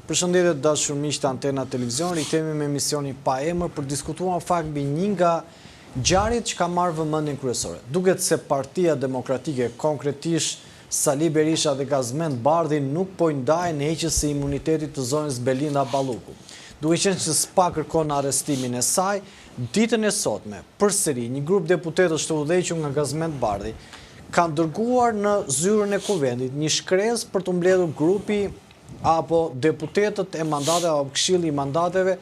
Përshëndetje dashur miq të Antena Televizion, rikthehemi me emisionin Pa Emër për diskutuar fakt mbi një nga ngjarjet që ka marrë vëmendjen kryesore. Duket se Partia Demokratike konkretisht Sali Berisha dhe Gazmend Bardhi nuk po i ndajnë heqjes së imunitetit të zonës Belinda Balluku. Duke qenë që SPA kërkon arrestimin e saj, ditën e sotme, përsëri një grup deputetësh të udhëhequr nga Gazmend Bardhi kanë dërguar në zyrën e kuvendit një shkresë për të mbledhur grupi apo deputetët e mandateve apo këshilli i mandateve,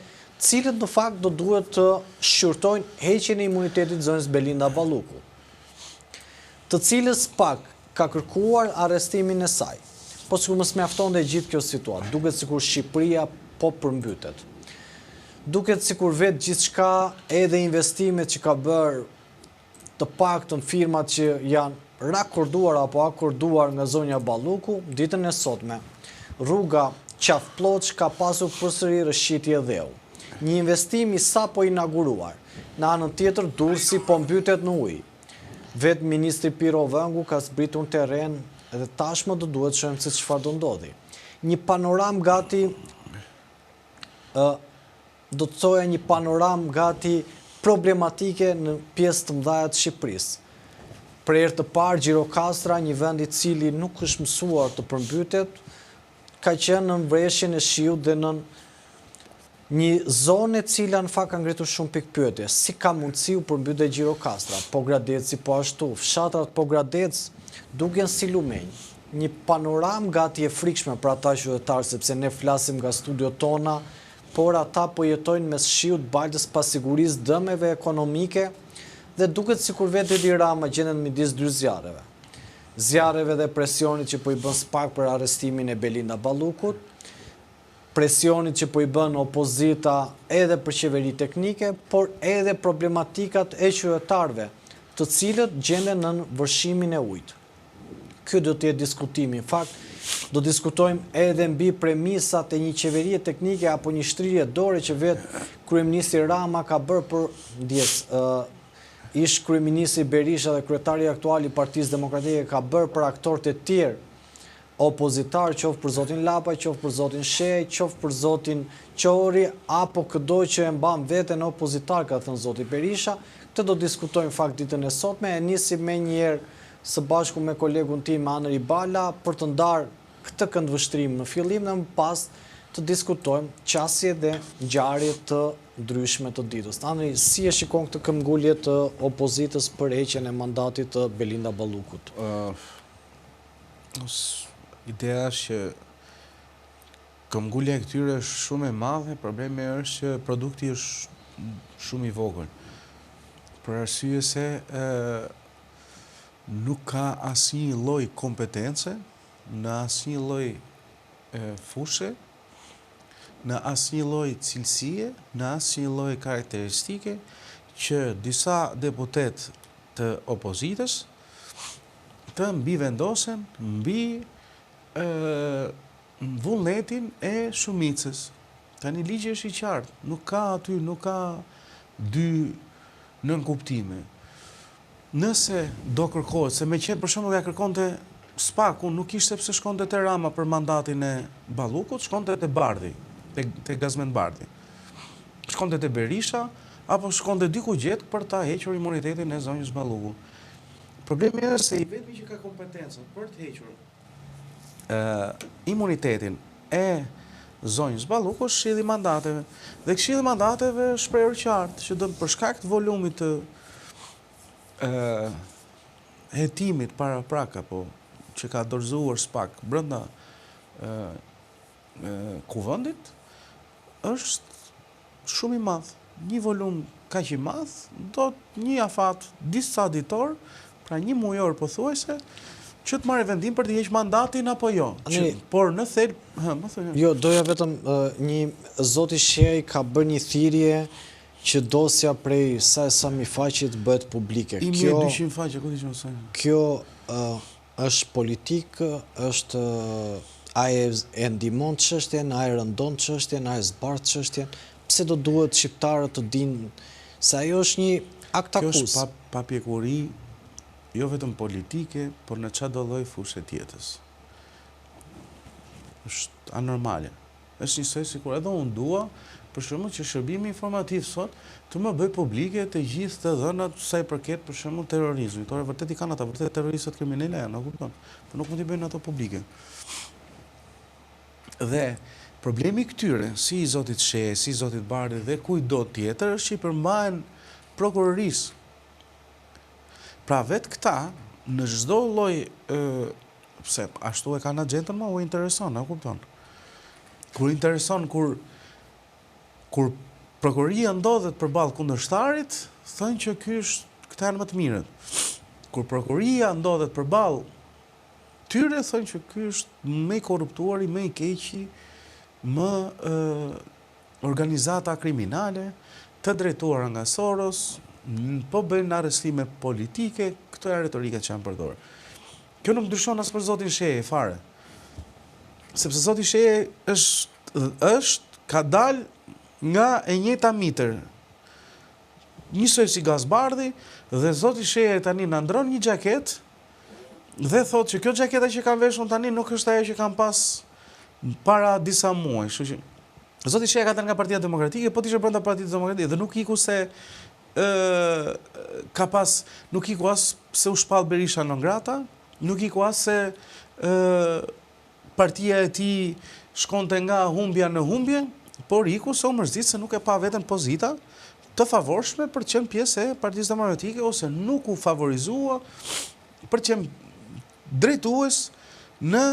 cilët në fakt do duhet të shqyrtojnë heqjen e imunitetit zonës Belinda Balluku, të cilës pak ka kërkuar arrestimin e saj. Po sikur mos mjaftonte gjithë kjo situatë, duket sikur Shqipëria po përmbytet. Duket sikur vetë gjithçka, edhe investimet që ka bërë të paktën firmat që janë rakorduar apo akorduar nga zonja Balluku, ditën e sotme rruga Qafploç ka pasur përsëri rrëshqitje dheu. Një investim i sapo inauguruar. Në anën tjetër Durrësi po mbytet në ujë. Vetë ministri Piro Vëngu ka zbritur në terren dhe tashmë do duhet të shohim se çfarë do ndodhi. Një panoram gati do të thoya një panoram gati problematike në pjesë të mëdha të Shqipërisë. Për herë të parë Gjirokastra, një vend i cili nuk është mësuar të përmbytet, ka qenë në mbreshjen e shiut dhe në një zonë e cila në fakt ka ngritur shumë pikë pyetje. Si ka mundësi u përmbytet Gjirokastra? Pogradeci po ashtu, fshatrat Pogradec duken si lumenj. Një panoram gati e frikshme për ata qytetarë, sepse ne flasim nga studiot tona, por ata po jetojnë mes shiut, baltës, pasigurisë, dëmeve ekonomike dhe duket sikur vetë Edi Rama gjendet midis dy zjarreve. Zjarreve dhe presionit që po i bën SPAK për arrestimin e Belinda Ballukut, presionit që po i bën opozita edhe për qeveri teknike, por edhe problematikat e qytetarëve, të cilët gjenden në vërshimin e ujit. Ky do të jetë diskutimi. Në fakt, do diskutojmë edhe mbi premisat e një qeverie teknike apo një shtrirje dore që vetë kryeministri Rama ka bërë për ish kryeministri Berisha dhe kryetari aktual i Partisë Demokratike ka bërë për aktorët e tjerë opozitar, qoftë për zotin Lapaj, qoftë për zotin Shej, qoftë për zotin Qori, apo këdo që e mban veten opozitar, ka thënë zoti Berisha. Këtë do diskutojmë fakt ditën e sotme. E nisim me njëherë së bashku me kolegun tim Anëri Bala për të ndarë këtë këndvështrim në fillim dhe më pas të diskutojmë qasje dhe ngjarje të ndryshme të ditës. Anëri, si e shikon këtë këmbgulje të opozitës për heqjen e mandatit të Belinda Ballukut? Ideja është që këmbgulja e këtyre është shumë e madhe, problemi është që produkti është shumë i vogël. Për arsye se nuk ka asnjë lloj kompetence në asnjë lloj fushë, në asnjë lloj cilësie, në asnjë lloj karakteristike që disa deputet të opozitës të mbivendosen mbi vullnetin e shumicës. Tani ligji është i qartë, nuk ka dy nënkuptime. Nëse do kërkohet, se me qenë për shembull ja kërkonte SPAK-u, nuk ishte pse shkonte te Rama për mandatin e Ballukut, shkonte te Bardhi, te Gazmend Bardhi. Shkonte te Berisha apo shkonte diku gjetë për ta hequr imunitetin e zonjës Balluku. Problemi është se i vetmi që ka kompetencën për të hequr imunitetin e zonjës Balluku është Këshilli i Mandateve. Dhe Këshilli i Mandateve është shprehur qartë që do për shkak të volumit të hetimit para prak apo që ka dorëzuar SPAK brenda kuvendit është shumë i madh. Një volum kaq i madh do një afat disa ditor, pra një mujor pothuajse, që të marrë vendim për të heqë mandatin apo jo. Por në thelb, më thonë. Jo, doja vetëm një zoti Shej ka bërë një thirrje që dosja prej Sami Faqit bëhet publike. 1200 faqe, ku diçka sa. Kjo është politik, është a e ndihmon çështjen, a e rëndon çështjen, a e zbardh çështjen. Pse do duhet shqiptarët të dinë se ajo është një akt akuz? Kjo është papjekuri jo vetëm politike, por në çdo lloj fushë tjetër. Është anormale. Është njësoj sikur edhe unë dua, për shembull që shërbimi informativ sot të më bëj publike të gjithë të dhënat sa i përket për shembull terrorizmit. Ora vërtet i kanë ata, vërtet terroristët kriminalë janë, e kupton? Po nuk mund t'i bëjnë ato publike. Dhe problemi këtyre, si i zotit Sheh, si i zotit Bardhi dhe kujdo tjetër, është që i përmbahen prokurorisë. Pra vetë këta, në çdo lloj, pse ashtu e kanë agjentën, u intereson, e kupton? Kur intereson, kur prokuroria ndodhet përballë kundërshtarit, thënë që këta janë më të mirët. Kur prokuroria ndodhet përballë tyre, thënë që ky është më i korruptuari, më i keqi, më organizata kriminale, të drejtuara nga Soros, po bëjnë arrestime politike, këto janë retorikat që janë përdorur. Kjo nuk ndryshon as për zotin Sheh fare. Sepse zoti Sheh ka dalë nga e njëjta mitër. Njësoj si Gazbardhi dhe zoti Sheh tani na ndron një xhaketë dhe thotë që kjo xhaketa që kanë veshur tani nuk është ajo që kanë pas para disa muaj. Kështu që zoti Sheh ka dalë nga Partia Demokratike, po t'ishte brenda Partisë Demokratike dhe nuk iku se nuk iku as se u shpall Berisha non grata, nuk iku as se partia e tij shkonte nga humbja në humbje, por iku se u mërzit se nuk e pa veten pozita të favorshme për të qenë pjesë e Partisë Demokratike ose nuk u favorizua për të qenë drejtues në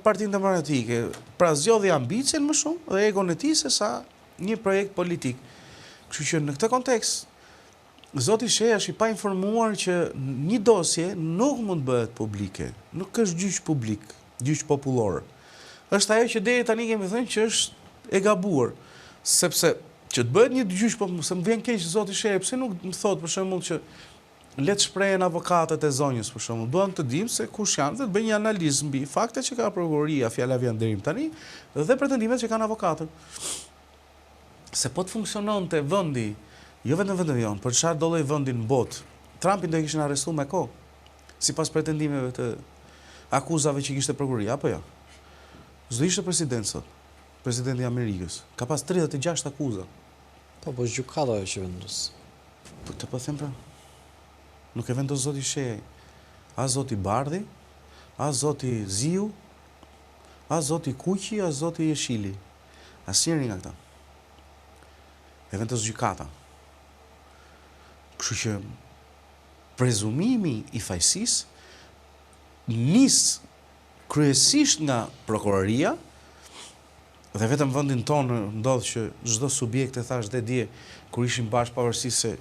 Partinë Demokratike. Pra zgjodhi ambicien më shumë dhe egon e tij se sa një projekt politik. Kështu që në këtë kontekst zoti Sheh është i pa informuar që një dosje nuk mund bëhet publike, nuk është gjyq publik, gjyq popullor. Është ajo që deri tani kemi thënë që është e gabuar, sepse që të bëhet një gjyq popullor, se më vjen keq zoti Sheh, pse nuk më thot për shembull që le të shprehen avokatët e zonjës për shembull, duam të dimë se kush janë dhe të bëjnë një analizë mbi faktet që ka prokuroria, fjala vjen deri tani, dhe pretendimet që kanë avokatët. Se po të funksiononte vendi, jo vetëm vendin jon, për çfarë do lloj vendi në botë, Trumpin do e kishin arrestuar me kohë, sipas pretendimeve të akuzave që kishte prokuroria, apo jo? S'do ishte president sot, presidenti i Amerikës. Ka pas 36 akuza. Po gjykata ajo që vendos. Po të po them pra. Nuk e vendos zoti Sheh, as zoti Bardhi, as zoti Ziu, as zoti Kuqi, as zoti Jeshili. Asnjëri nga këta. E vendos gjykata. Kështu që prezumimi i fajësisë nis kryesisht nga prokuroria dhe vetëm vendin tonë ndodh që çdo subjekt e thash dhe dje kur ishim bashkë pavarësisht se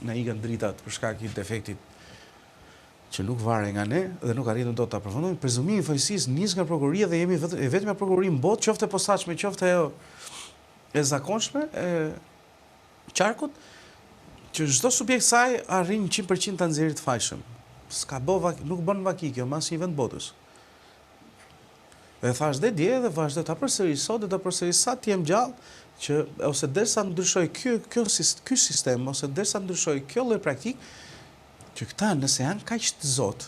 na ikën dritat për shkak të defektit që nuk vare nga ne dhe nuk arritëm dot ta përfundojmë. Prezumimi i fajësisë nis nga prokuroria dhe jemi vetëm prokurori në botë, qoftë e posaçme, qoftë ajo e zakonshme, e qarkut, që çdo subjekt saj arrin 100% ta nxjerrë të fajshëm. Nuk bën vaki kjo, mas një vend botës. Dhe thash dhe dje dhe vazhdo ta përsëris sot dhe ta përsëris sa të jem gjallë që ose derisa ndryshoj ky sistem ose derisa ndryshoj kjo lloj praktik që këta nëse janë kaq të zot,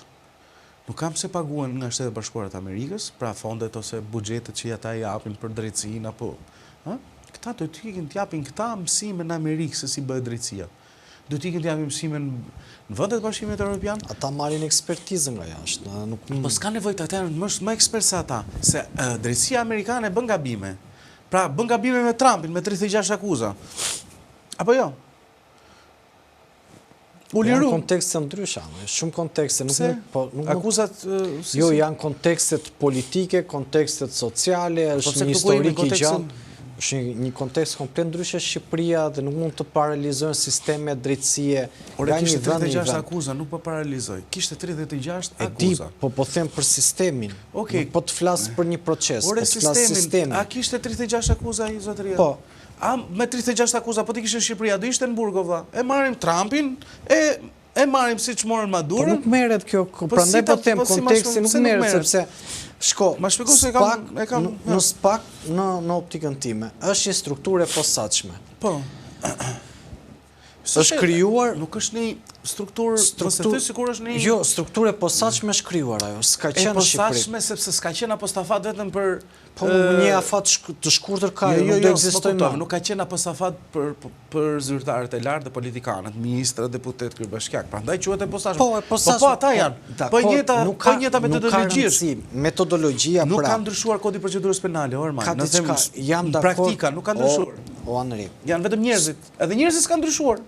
nuk kam pse paguhen nga Shtetet Bashkuara të Amerikës, pra fondet ose buxhetet që ata i japin për drejtsinë apo, këta do të ikin të japin këta mësime në Amerikë se si bëhet drejtësia. Do të ikin të japin mësime në vendet Bashkimit Evropian. Ata marrin ekspertizën nga jashtë, Po s'ka nevojë të ata, më ekspert se ata, se drejtësia amerikane bën gabime. Pra bën gabime me Trumpin, me 36 akuza. Apo jo? Janë kontekste ndryshe, shumë kontekste, akuzat jo, janë kontekstet politike, kontekstet sociale, është një historik i gjatë. Është një kontekst komplet ndryshe Shqipëria dhe nuk mund të paralizojnë sisteme drejtësie. Ore, kishte 36 akuza, nuk po paralizoj. Kishte 36 akuza. E di, po them për sistemin. Nuk po të flas për një proces, po të flas sistemin. A kishte 36 akuza i zotëria? Po. A me 36 akuza, po ti kishe në Shqipëria, do ishte në Burgo, vlla. E marrim Trumpin, e marrim siç morën Madurën. Po nuk merret kjo, prandaj po them konteksti nuk merret sepse shko, ma shpjegoj se kam në SPAK në optikën time, është një strukturë e posaçme. Po. është krijuar, nuk është një strukturë, sikur është një jo, strukturë e posaçme është krijuar ajo, s'ka qenë në Shqipëri. E posaçme sepse s'ka qenë apostafat vetëm për po një afat të shkurtër ka, nuk do ekzistojë më. Nuk ka qenë apostafat për zyrtarët e lartë, politikanët, ministrat, deputet, kryebashkiak. Prandaj quhet e posaçme. Po, e posaçme. Po ata janë. Po njëta metodologji. Metodologjia nuk ka ndryshuar kodi procedurës penale, Orman. Në praktika nuk ka ndryshuar. O Anëri. Janë vetëm njerëzit. Edhe njerëzit s'kan ndryshuar.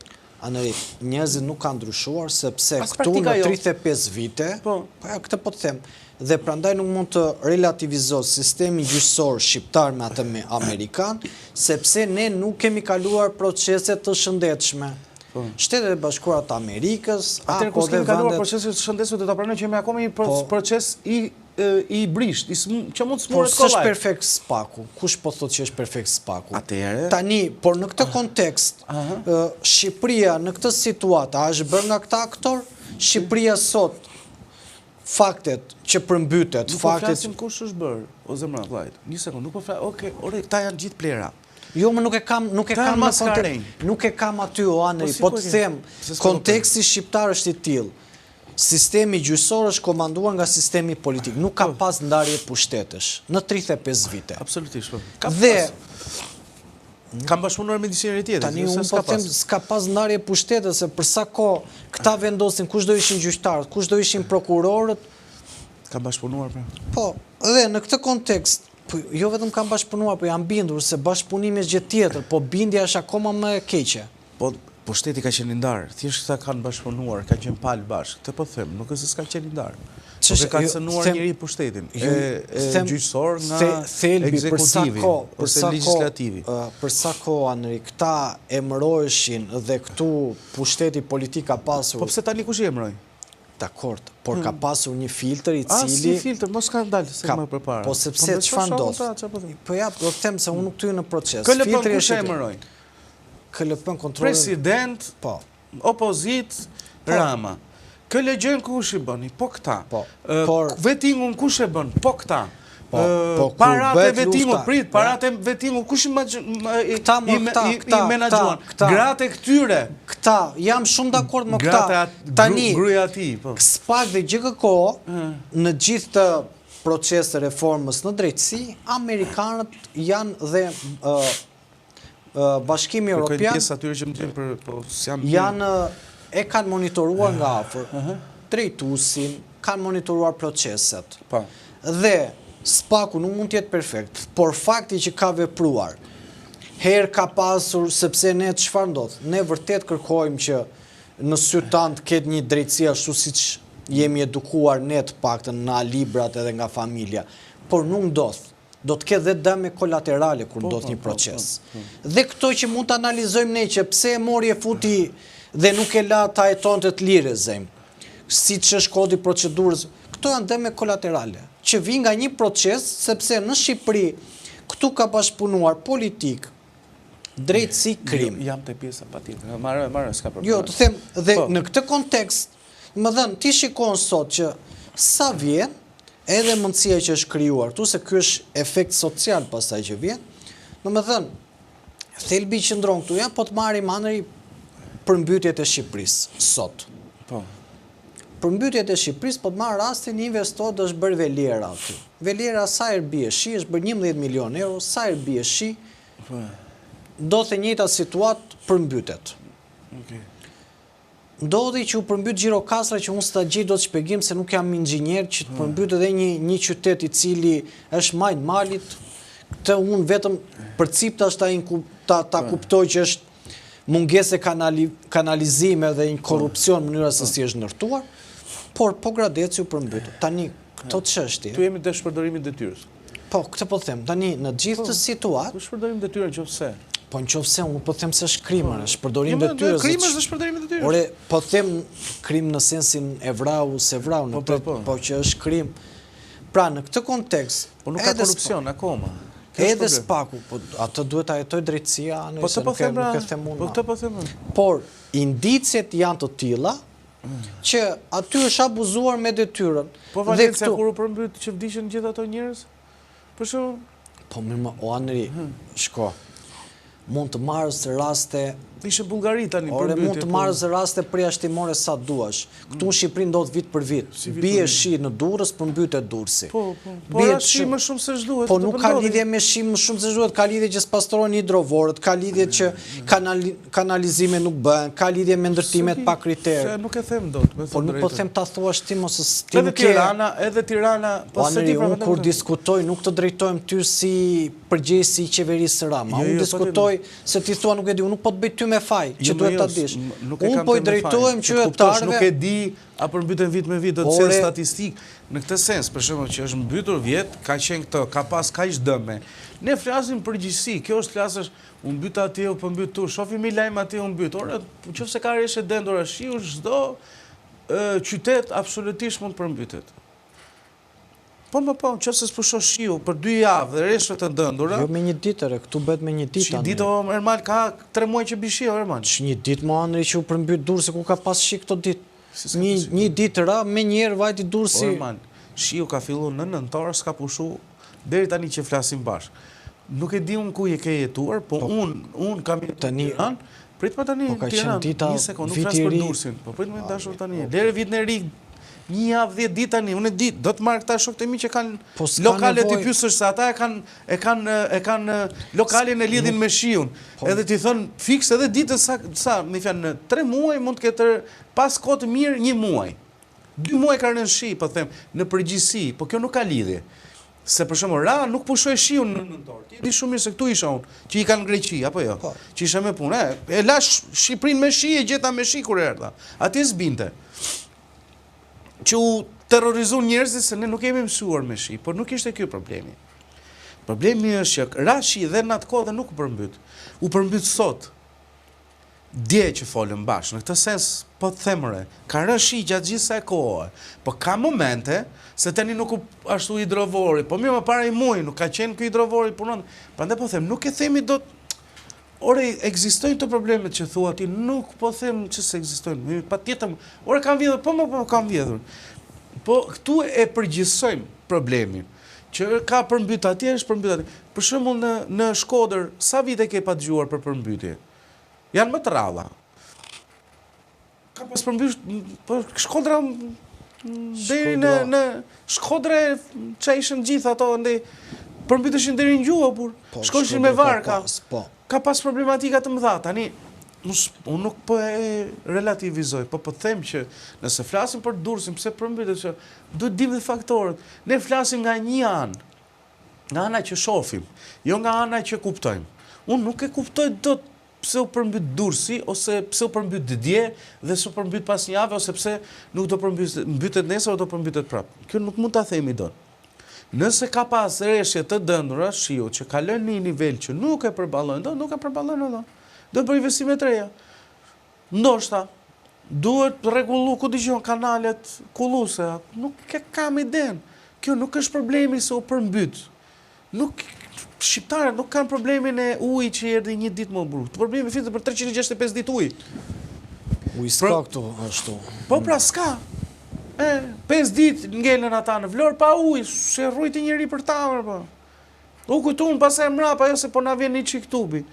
Anëri, njerëzit nuk kanë ndryshuar sepse këtu në 35 vite, këtë po të them, dhe prandaj nuk mund të relativizoj sistemi gjyqësor shqiptar me atë amerikan, sepse ne nuk kemi kaluar procese të shëndetshme. Shtetet e Bashkuara të Amerikës, atëherë kur kemi kaluar proceset të shëndetshme, do ta pranoj që jemi akoma një proces i brisht, që mund të smuret kollaj. Po s'është perfekt spaku. Kush po thotë që është perfekt spaku? Atëherë. Tani, por në këtë kontekst, Shqipëria në këtë situatë a është bërë nga këta aktor? Shqipëria sot faktet që përmbytet, faktet. Nuk po flasim kush është bërë, o zemra, vllajt. Një sekond, nuk po flasim. Okej, këta janë gjithë plera. Jo, më nuk e kam aty, o Anëri, po të them, konteksti shqiptar është i tillë. Sistemi gjyqësor është komanduar nga sistemi politik, nuk ka pas ndarje pushtetesh në 35 vite. Absolutisht. Dhe kam bashkëpunuar me disa njerëz tjetër. Tani unë po them s'ka pas ndarje pushtetesh, se për sa kohë këta vendosin kush do ishin gjyqtarët, kush do ishin prokurorët. Kam bashkëpunuar pra. Po, dhe në këtë kontekst, jo vetëm kam bashkëpunuar, po jam bindur se bashkëpunimi është gjë tjetër, po bindja është akoma më e keqe. Po shteti ka qenë i ndarë, thjesht këta kanë bashkëpunuar, ka qenë palë bashkë, këtë po them, nuk është s'ka qenë i ndarë. Nuk ka cënuar njëri pushtetin, gjyqësor nga ekzekutivi ose legislativi. Për sa kohë, Anëri, këta emëroheshin dhe këtu pushteti politik ka pasur... Po pse tani kush i emëroj? Dakord, por ka pasur një filtr i cili... Si filtr, mos ka ndalë se më përpara. Po sepse çfarë ndodh? Po ja, do të them se unë nuk tyj në proces. KLP kush e emëroj? KLP kontrolin... President, opozit, Rama. KLG kush i bëni? Po këta. Vetingun kush e bën? Po këta. Parate vetingut, parate vetingut, kush i menaxhuan? Gratë këtyre. Këta, jam shumë dakord me këta. Tani, gruaja e tij, po. SPAK dhe GKK në gjithë të procese reformës në drejtësi, amerikanët janë dhe Bashkimi Evropian janë e kanë monitoruar nga afër drejtuesin, kanë monitoruar proceset. Dhe SPAK-u nuk mund të jetë perfekt, por fakti që ka vepruar herë ka pasur, sepse ne çfarë ndodh? Ne vërtet kërkojmë që në sy tanë të ketë një drejtësi ashtu siç jemi edukuar ne të paktën nga librat edhe nga familja, por nuk ndodh. Do të ketë dhe dëme kolaterale kur ndodh një proces. Dhe këto që mund të analizojmë ne që pse e mori e futi dhe nuk e la ta jetonte të lirë zemë, siç është kodi procedurës, këto janë dëme kolaterale, që vijnë nga një proces, sepse në Shqipëri këtu ka bashkëpunuar politik, drejtësi, krim. Jam te pjesa patjetër. Marrë s'ka problem. Jo, të them, dhe në këtë kontekst, më dhënë, ti shikon sot që sa vjen edhe mundësia që është krijuar këtu, se ky është efekt social pastaj që vjen. Domethënë, thelbi që ndron këtu ja, po të marrim Anëri përmbytjet e Shqipërisë sot. Po. Përmbytjet e Shqipërisë, po të marr rastin një investor është bërë Veliera aty. Veliera sa herë bie shi, është bërë 11 milion euro, sa herë bie shi, do të njëjta situatë përmbytet. Okej. Ndodhi që u përmbyt Gjirokastra, që unë s'ta gjej dot shpjegim se nuk jam inxhinier, që të përmbyt edhe një qytet i cili është majt malit, këtë unë vetëm përciptash ta kuptoj që është mungesë kanalizime dhe një korrupsion në mënyra se si është ndërtuar, por po Gradeci u përmbyt. Tani këto çështje. Tu jemi te shpërdorimi i detyrës. Po, këtë po them. Tani në gjithë të situatë, ku shpërdorim detyrën nëse po nëse unë po them se është krim, është përdorim detyrës. Krimi është shpërdorim i detyrës. Ore, po them krim në sensin e vrau, se vrau, po që është krim. Pra, në këtë kontekst, po nuk ka korrupsion akoma. Edhe SPAK-u, po atë duhet ta jetoj drejtësia, nëse nuk e them unë. Po këtë po them. Por indicet janë të tilla që aty është abuzuar me detyrën. Po Valencia kur u përmbyt që vdiqën gjithë ato njerëz? Për shembull, po mirë, o Anëri, shko. Mund të marrës raste Ishte Bullgari tani Ore përmbytje. mund të marrësh raste përjashtimore sa duash. Këtu në Shqipëri ndodh vit për vit. Bie shi në Durrës, përmbytet Durrësi. Po, shi më shumë se ç'duhet. Po nuk ka lidhje me shi më shumë se ç'duhet, ka lidhje që s'pastrohen hidrovorët, ka lidhje që kanalizime nuk bëhen, ka lidhje me ndërtimet pa kriter. Nuk e them dot, me thënë drejtën. Po nuk po them ta thuash ti mos ti nuk je. Edhe Tirana, po se ti unë kur diskutoj nuk të drejtojmë ty si përgjegjësi i qeverisë Rama. Unë diskutoj se ti thua nuk e di, unë nuk po të bëj ty me faj, që duhet ta dish. Unë po i drejtohem qytetarëve. Nuk e di a përmbyten vit me vit, do të thënë statistik. Në këtë sens, për shembull, që është mbytur vjet, ka qenë këtë, ka pas kaq dëme. Ne flasim përgjithësi, kjo është flasësh, u mbyt atje, u mbyt tu, shohim lajm atje u mbyt. Ora, nëse ka rreshë dendora shiu, çdo qytet absolutisht mund të përmbytet. Po, nëse s'pushosh shiu për 2 javë dhe rreshtë të dëndura. Jo me 1 ditë, këtu bëhet me 1 ditë. 1 ditë normal ka 3 muaj që bi shiu, normal. 1 ditë më anëri që u përmbyt Durrësi ku ka pas shi këto ditë. Një ditë ra me njerë vajti Durrësi. Normal. Shiu ka filluar në nëntor, s'ka pushu deri tani që flasim bashkë. Nuk e di unë ku je ke jetuar, po unë kam jetuar tani. Prit më tani, Tiranë, 1 sekondë, nuk flas për Durrësin. Po prit më dashur tani. Deri vitin e ri, 1 javë 10 ditë tani, unë e di, do të marr këta shokët e mi që kanë lokale të pyesësh se ata e kanë lokalin e lidhin me shiun. Edhe ti thon fiks edhe ditën sa, më fjalë në 3 muaj mund të ketë pas kohë të mirë 1 muaj. 2 muaj ka rënë shi, po them, në përgjithësi, po kjo nuk ka lidhje. Se për shembull Ra nuk pushoi shiun në nëntor. Ti di shumë mirë se këtu isha unë, që i kanë në Greqi apo jo. Që isha me punë, e lash Shqipërinë me shi, e gjeta me shi kur erdha. Atje s'binte. Që u terrorizun njerëzit se ne nuk kemi mësuar me shi, por nuk ishte ky problemi. Problemi është që ra shi dhe në atë kohë dhe nuk u përmbyt. U përmbyt sot. Dje që folëm bashkë, në këtë sens, po të themëre, ka rë shi gjatë gjithë sa e kohë, po ka momente se tani nuk u ashtu hidrovori, po mirë më para i muj, nuk ka qenë kë hidrovori punon. Prandaj po them, nuk e themi do të ore, ekzistojnë të problemet që thua ti, nuk po them që se ekzistojnë, pa tjetëm, ore kam vjedhur, po kam vjedhur. Po këtu e përgjithsojmë problemin, që ka përmbyt atje, është përmbyt atje. Për shembull në Shkodër, sa vite ke pa dëgjuar për përmbytje? Janë më të ralla. Ka pas përmbysh, po Shkodra deri në Shkodre që ishën gjithë ato, përmbyteshin deri në gjuhë, por shkojshin me varka. Ka pas problematika të mëdha. Tani, unë nuk po e relativizoj, po them që nëse flasim për Durrësin, pse përmbytet, që duhet dim dhe faktorët. Ne flasim nga një anë, nga ana që shohim, jo nga ana që kuptojmë. Unë nuk e kuptoj dot pse u përmbyt Durrësi, ose pse u përmbyt dje, dhe se u përmbyt pas një javë, ose pse nuk do përmbytet nesër, o do përmbytet prapë. Kjo nuk mund ta themi dot. Nëse ka pas rreshje të dëndura, shiu që kalon në një nivel që nuk e përballojnë, nuk e përballojnë ato. Do për investime të reja. Ndoshta duhet rregullu ku dëgjon kanalet kulluese. Nuk e kam iden. Kjo nuk është problemi se u përmbyt. Shqiptarët nuk kanë problemin e ujit që erdhi 1 ditë më brut. Problemi fillon për 365 ditë ujë. Uji s'ka këtu ashtu. Po pra s'ka. 5 ditë ngelen ata në Vlorë pa ujë, se rrujti njëri për ta, po. U kujtuan pasaj mrapa, jo se po na vjen një çik tubi.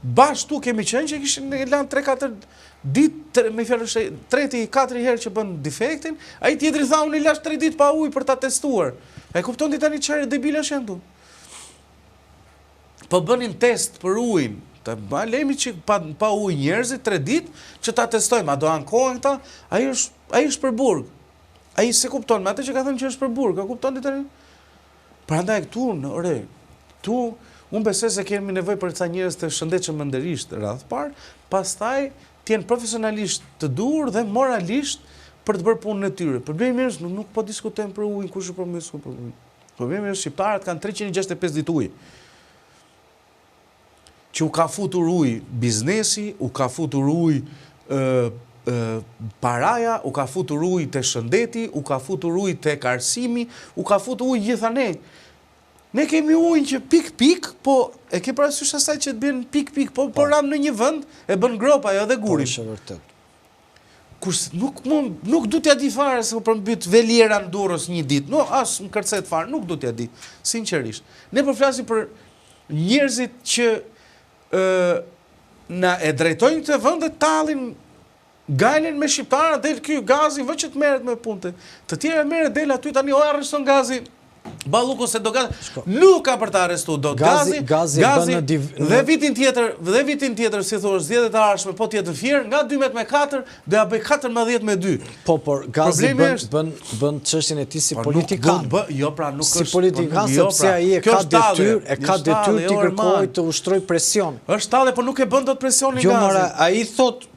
Bashkë tu kemi qenë që kishin lanë 3-4 ditë, me fjalë 3-4 herë që bën defektin, ai tjetri tha unë i lash 3 ditë pa ujë për ta testuar. E kupton ti tani çfarë debilash janë tu? Po bënin test për ujin. Ta lejmi që pa ujë njerëzit 3 ditë që ta testojmë, a do ankohen këta? Ai është për burg. Ai se kupton me atë që ka thënë që është për burg, a kupton ti tani? Prandaj këtu, unë besoj se kemi nevojë për ca njerëz të shëndetshëm ndërisht radh parë, pastaj të jenë profesionalisht të duhur dhe moralisht për të bërë punën e tyre. Problemi është nuk po diskutojmë për ujin, kush është problemi. Problemi është shqiptarët kanë 365 ditë ujë. Që u ka futur ujë biznesi, u ka futur ujë paraja, u ka futur ujë te shëndeti, u ka futur ujë te arsimi, u ka futur ujë gjithanej. Ne kemi ujë që pik, po e ke parasysh asaj që të bën pik, po ram në një vend, e bën grop ajo dhe gurin. Po, është vërtet. Kurse nuk du t'ja di fare se u përmbyt Veliera në Durrës 1 ditë. No, as më kërcet fare, nuk du t'ja di, sinqerisht. Ne po flasim për njerëzit që na e drejtojnë të vendet tallin gajlen me shqiptarët, del ky gazi, vë që të merret me punte. Të tjerë merret del aty tani o arreston gazi. Balluku se do gazi. Nuk ka për të arrestuar dot gazi. Dhe vitin tjetër, si thua, zgjedhjet e ardhshme, po tjetër fier, nga 12-4 do ja bëj 14-2. Po, por gazi bën çështjen e tij si politikan. Jo, pra nuk është si politikan, sepse ai e ka detyrë të kërkojë të ushtroj presion. Është tallë, por nuk e bën dot presionin gazi. Jo, mora, ai thot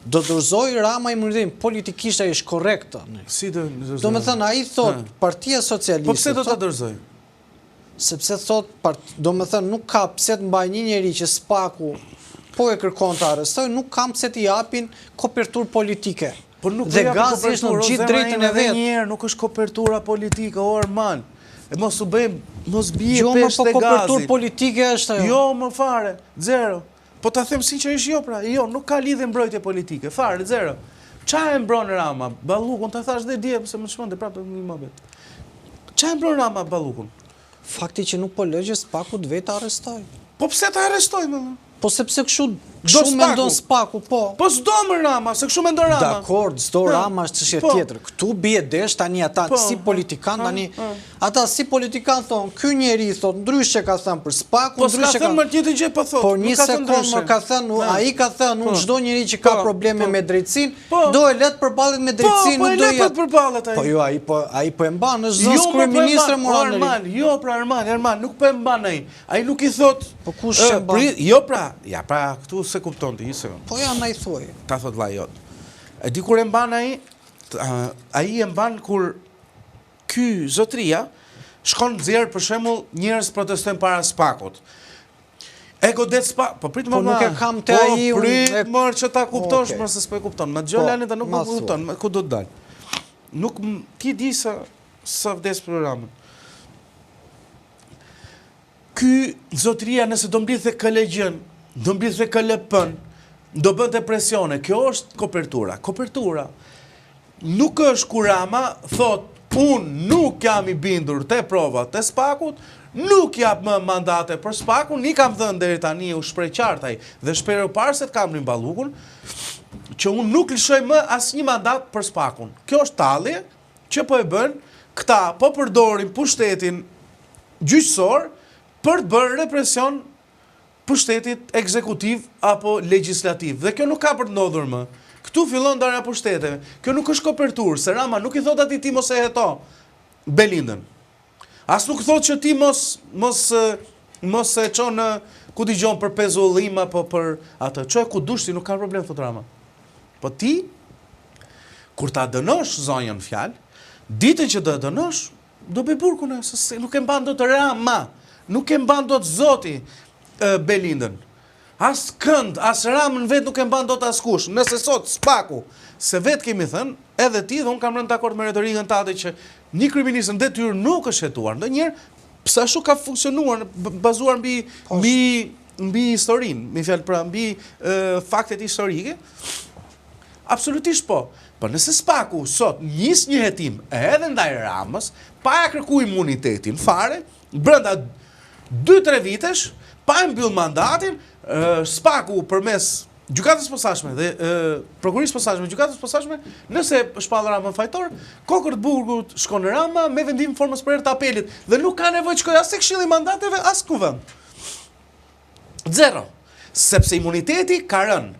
do dorëzoj Rama imunitetin, politikisht ai është korrekt. Si do dorëzoj? Domethënë ai thot Partia Socialiste. Po pse do ta dorëzoj? Sepse thot, domethënë nuk ka pse të mbaj një njerëz që spaku po e kërkon të arrestoj, nuk kam pse t'i japin kopertur politike. Dhe gazi është në gjithë drejtën e vet. Nuk është kopertura politike, o Arman. E mos u bëjmë, mos bie jo, peshë te gazi. Jo, kopertur politike është ajo. Jo, më fare, zero. Po ta them sinqerisht jo pra, jo, nuk ka lidhje mbrojtje politike, fare, zero. Qa e mbron Rama? Ballukun, ta thash dhe dje, se më shmonte prapë një mobet. Qa e mbron Rama Ballukun? Fakti që nuk po lëgjë spaku të vetë arrestoj. Po pse ta arrestoj më? Po sepse kështu mendon spaku, po. Po s'do më Rama, se kështu mendon Rama. Dakor, s'do Rama është çështje tjetër. Këtu bie desh tani ata si politikan tani. Ata si politikan thon, ky njeri thot ndryshe ka thënë për spaku, ndryshe ka. Po s'ka thënë më tjetër gjë po thot. Por një sekond më ka thënë, ai ka thënë, unë çdo njeri që ka probleme me drejtsinë, do e let përballet me drejtsinë, nuk do ja përballet ai. Po jo, ai po e mban, është zës kryeministër Moraneri. Jo, pra Arman, nuk po e mban ai. Ai nuk i thot. Po kush e mban? Jo pra, ja pra këtu se kupton ti, se. Po ja na i thuaj. Ta thot vllai jot. E di kur e mban ai e mban kur ky zotria shkon nxjerr për shembull njerëz protestojnë para spakut. E godet spak, po prit më. Po nuk e kam te ai. Prit më që ta kuptosh, më se s'po e kupton. Me Xholani ta nuk e kupton, ku do të dal. Nuk ti di sa vdes programin. Ky zotria nëse do mblidhte KLG-n, do mblidhte KLP-n, do bënte presione. Kjo është kopertura. Kopertura nuk është kur Rama thot unë nuk jam i bindur te provat te spakut, nuk jap më mandate për spakun, ni kam dhënë deri tani u shpreh qartë ai dhe shpreh parë se të Kamrin Ballukun që unë nuk lëshoj më asnjë mandat për spakun. Kjo është tallje që po e bën këta, po përdorin pushtetin gjyqësor për të bërë represion pushtetit ekzekutiv apo legjislativ. Dhe kjo nuk ka për të ndodhur më. Këtu fillon ndarja e pushteteve. Kjo nuk është kopertur, se Rama nuk i thot atij ti mos e heto Belindën. As nuk thot që ti mos e çon ku dëgjon për pezullim apo për atë. Çoj ku dush ti, nuk ka problem thot Rama. Po ti kur ta dënosh zonjën fjalë, ditën që do dënosh, do bëj burkun, se nuk e mban dot Rama. Nuk e mban dot Zoti Belindën. As kënd, as Ramën vetë nuk e mban dot askush. Nëse sot spaku, se vetë kemi thënë, edhe ti dhe unë kam rënë dakord me retorikën tate që një kryeminist në detyrë nuk është hetuar. Ndonjëherë, pse ashtu ka funksionuar, bazuar mbi historinë, me fjalë pra mbi faktet historike. Absolutisht po. Po nëse spaku sot nis një hetim edhe ndaj Ramës, pa ja kërkuar imunitetin fare, brenda 2-3 vitesh, pa e mbyll mandatin, spaku përmes gjykatës posaçme dhe prokurisë posaçme, gjykatës posaçme, nëse shpall Ramën fajtor, kokër të burgut shkon në Rama me vendim formës për herë të apelit dhe nuk ka nevojë të shkojë as tek Këshilli i Mandateve as ku vend. Zero. Sepse imuniteti ka rënë.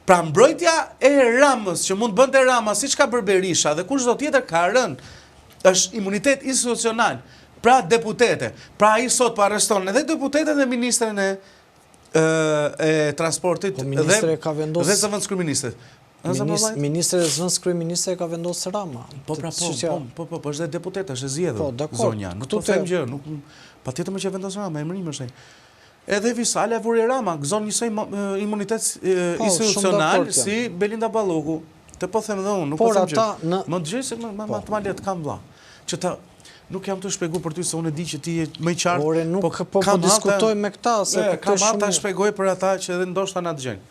Pra mbrojtja e Ramës që mund bënte Rama siç ka bërë Berisha dhe kushdo tjetër ka rënë. Është imunitet institucional. Pra deputete. Pra ai sot po arreston edhe deputetët dhe ministrin e transportit dhe zëvendës kryeministrit. Ministri e zëvendës kryeministrit ka vendosur Rama. Po pra po, është dhe deputet, është e zgjedhur zonja. Nuk po them gjë, nuk patjetër më që vendos Rama, emërim është ai. Edhe Visale vuri Rama, gëzon njësoj imunitet institucional si Belinda Balluku. Të po them dhe unë, nuk po them gjë. Më dëgjoj se më të malet kam vlla. Që ta nuk jam të shpjegoj për ty se unë e di që ti je më i qartë. Por nuk po diskutoj me këta se kam ta shpjegoj për ata që edhe ndoshta na dëgjojnë.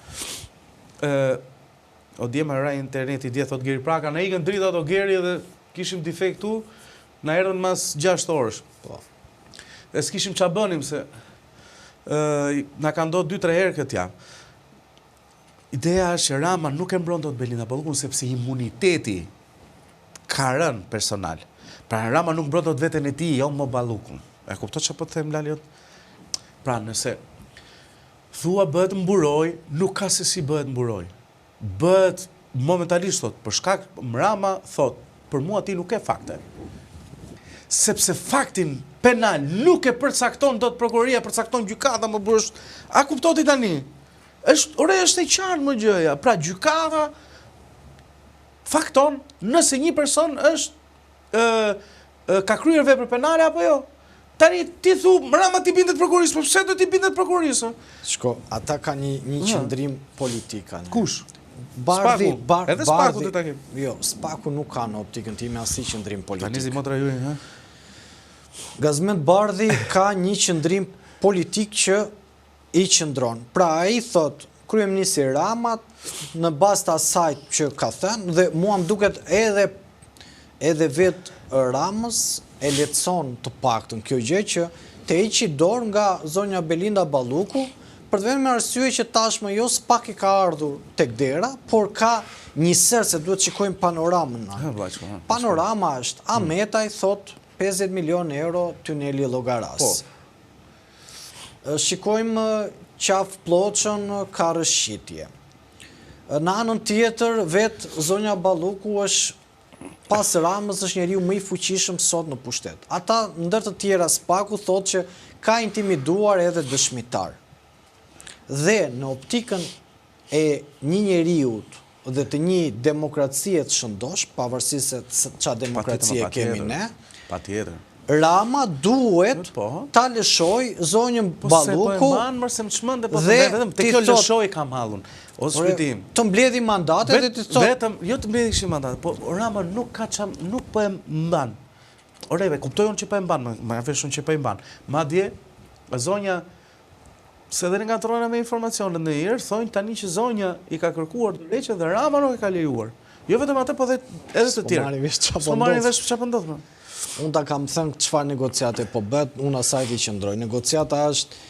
O dje më raj interneti dje thot Geri Praka, na ikën drita ato Geri dhe kishim defekt tu, na erdhën mas 6 orësh. Po. Dhe s'kishim ç'a bënim se na ka ndodhur 2-3 herë këtë javë. Ideja është që Rama nuk e mbron dot Belinda Ballukun sepse imuniteti ka rënë personal. Pra Rama nuk mbron dot veten e tij, jo më Ballukun. E kupton çfarë po të them Lali? Pra nëse thua bëhet mburoj, nuk ka se si bëhet mburoj. Bëhet momentalisht thot, për shkak Rama thot, për mua ti nuk e fakte. Sepse faktin penal nuk e përcakton dot prokuroria, përcakton gjykata më burrësh. A kuptoti tani? Është e qartë më gjëja. Pra gjykata fakton nëse një person ka kryer vepër penale apo jo. Tani ti thu Rama ti bindet prokurorisë, po pse do ti bindet prokurorisë? Shko, ata kanë një qëndrim politik kanë. Kush? Bardhi, Edhe Spaku të takim. Jo, Spaku nuk ka në optikën time asnjë qëndrim politik. Tani Motra juaj, ha? Gazmend Bardhi ka një qëndrim politik që i qëndron. Pra ai thot kryeministri Rama në bazë të asaj që ka thënë dhe mua më duket edhe vet Ramës e lehtëson të paktën kjo gjë që të heqi dorë nga zonja Belinda Balluku për të vetëm arsye që tashmë jo s'pak i ka ardhur tek dera, por ka një sër se duhet shikojmë panoramën. Panorama është Ametaj thot 50 milion euro tuneli Llogaras. Shikojmë qaf Ploçën ka rëshqitje. Në anën tjetër vetë zonja Balluku është pas Ramës është njeriu më i fuqishëm sot në pushtet. Ata ndër të tjera Spaku thot që ka intimiduar edhe dëshmitar. Dhe në optikën e një njeriut dhe të një demokracie të shëndosh, pavarësisht se çfarë demokracie kemi ne, patjetër. Rama duhet ta lëshoj zonjën Balluku dhe te kjo lëshoj kam hallun. O shpëtim. Të mbledhi mandatet dhe të thotë. Vetëm jo të mbledhi mandatet, po Rama nuk ka nuk po e mban. Oreve, kuptoj unë që po e mban, më afërshon që po e mban. Madje zonja se dhe nga trona me informacionet në herë, thonë tani që zonja i ka kërkuar dorëheqje dhe Rama nuk e ka lejuar. Jo vetëm atë, po edhe të tjerë. Po marrin vesh çfarë ndodh. Unë ta kam thënë çfarë negociate po bëhet, unë asaj i qëndroj. Negociata është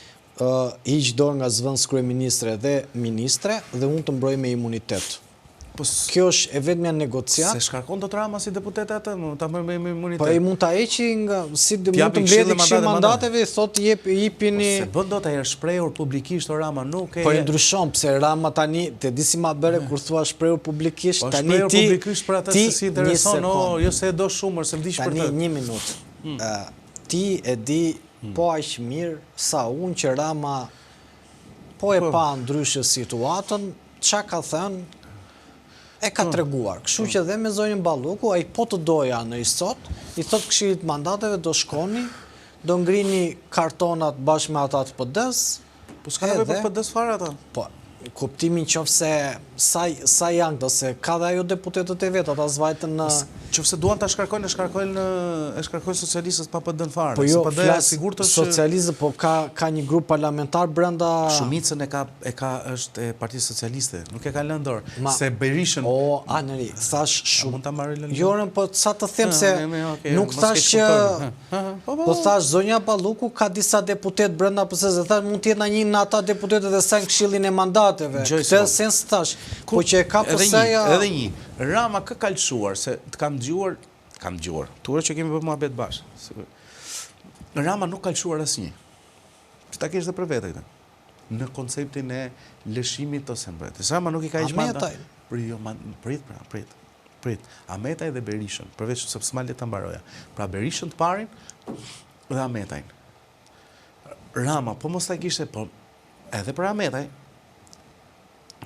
hiq dorë nga zvendës kryeministre dhe ministre dhe unë të mbroj me imunitet. Kjo është e vetmja negociat. Se shkarkon do të Rama si deputet atë, ta mërë me imunitet. Po i mund ta heqi nga si mund të mbledhë këshill mandateve, thotë jepini. Se bën dot ai është shprehur publikisht Rama nuk e. Po e ndryshon pse Rama tani te di si ma bëre kur thua shprehur publikisht, tani ti publikisht për atë se si intereson, jo se e do shumë, se vdiq për të. Tani 1 minutë. Ti e di po aq mirë sa unë që Rama po e pa ndryshe situatën, çka ka thënë e ka treguar. Kështu që dhe me zonjën Balluku, ai po të doja në sot, i thot këshillit mandateve do shkoni, do ngrini kartonat bashkë me ata të PD-s. Po s'ka nevojë për PD-s fare ata. Po, kuptimin qofse sa janë këto, se ka dhe ajo deputetët e vetë, ata zvajtën në... Qofse duan ta shkarkojnë, e shkarkojnë socialistët pa PD-n fare. Po jo, flas socialistët, po ka një grup parlamentar brenda... Shumicën është e Partisë Socialiste, nuk e ka lënë dorë. Se Berishën... O, Aneri, thash shumë... Mund ta marrë lënë. Jorën, po sa të them se nuk thash që... Po thash, zonja Balluku ka disa deputet brenda PS-s, dhe thash mund t'jetë një në ata deputetet dhe sa në këshillin e mandateve. Këtë sens thash, po që e ka PS-ja... Edhe një. Rama ka kalçuar, se të kam dëgjuar, turë që kemi bërë muhabet bashkë. Rama nuk kalçuar asnjë. Që ta kesh dhe për vete këtë. Në konceptin e lëshimit ose mbretës. Rama nuk i ka iq mandat. Prit. Ametaj dhe Berishën, përveç sepse s'ma le ta mbaroja. Pra Berishën të parin dhe Ametajn. Rama, po mos ta kishte, po edhe për Ametaj,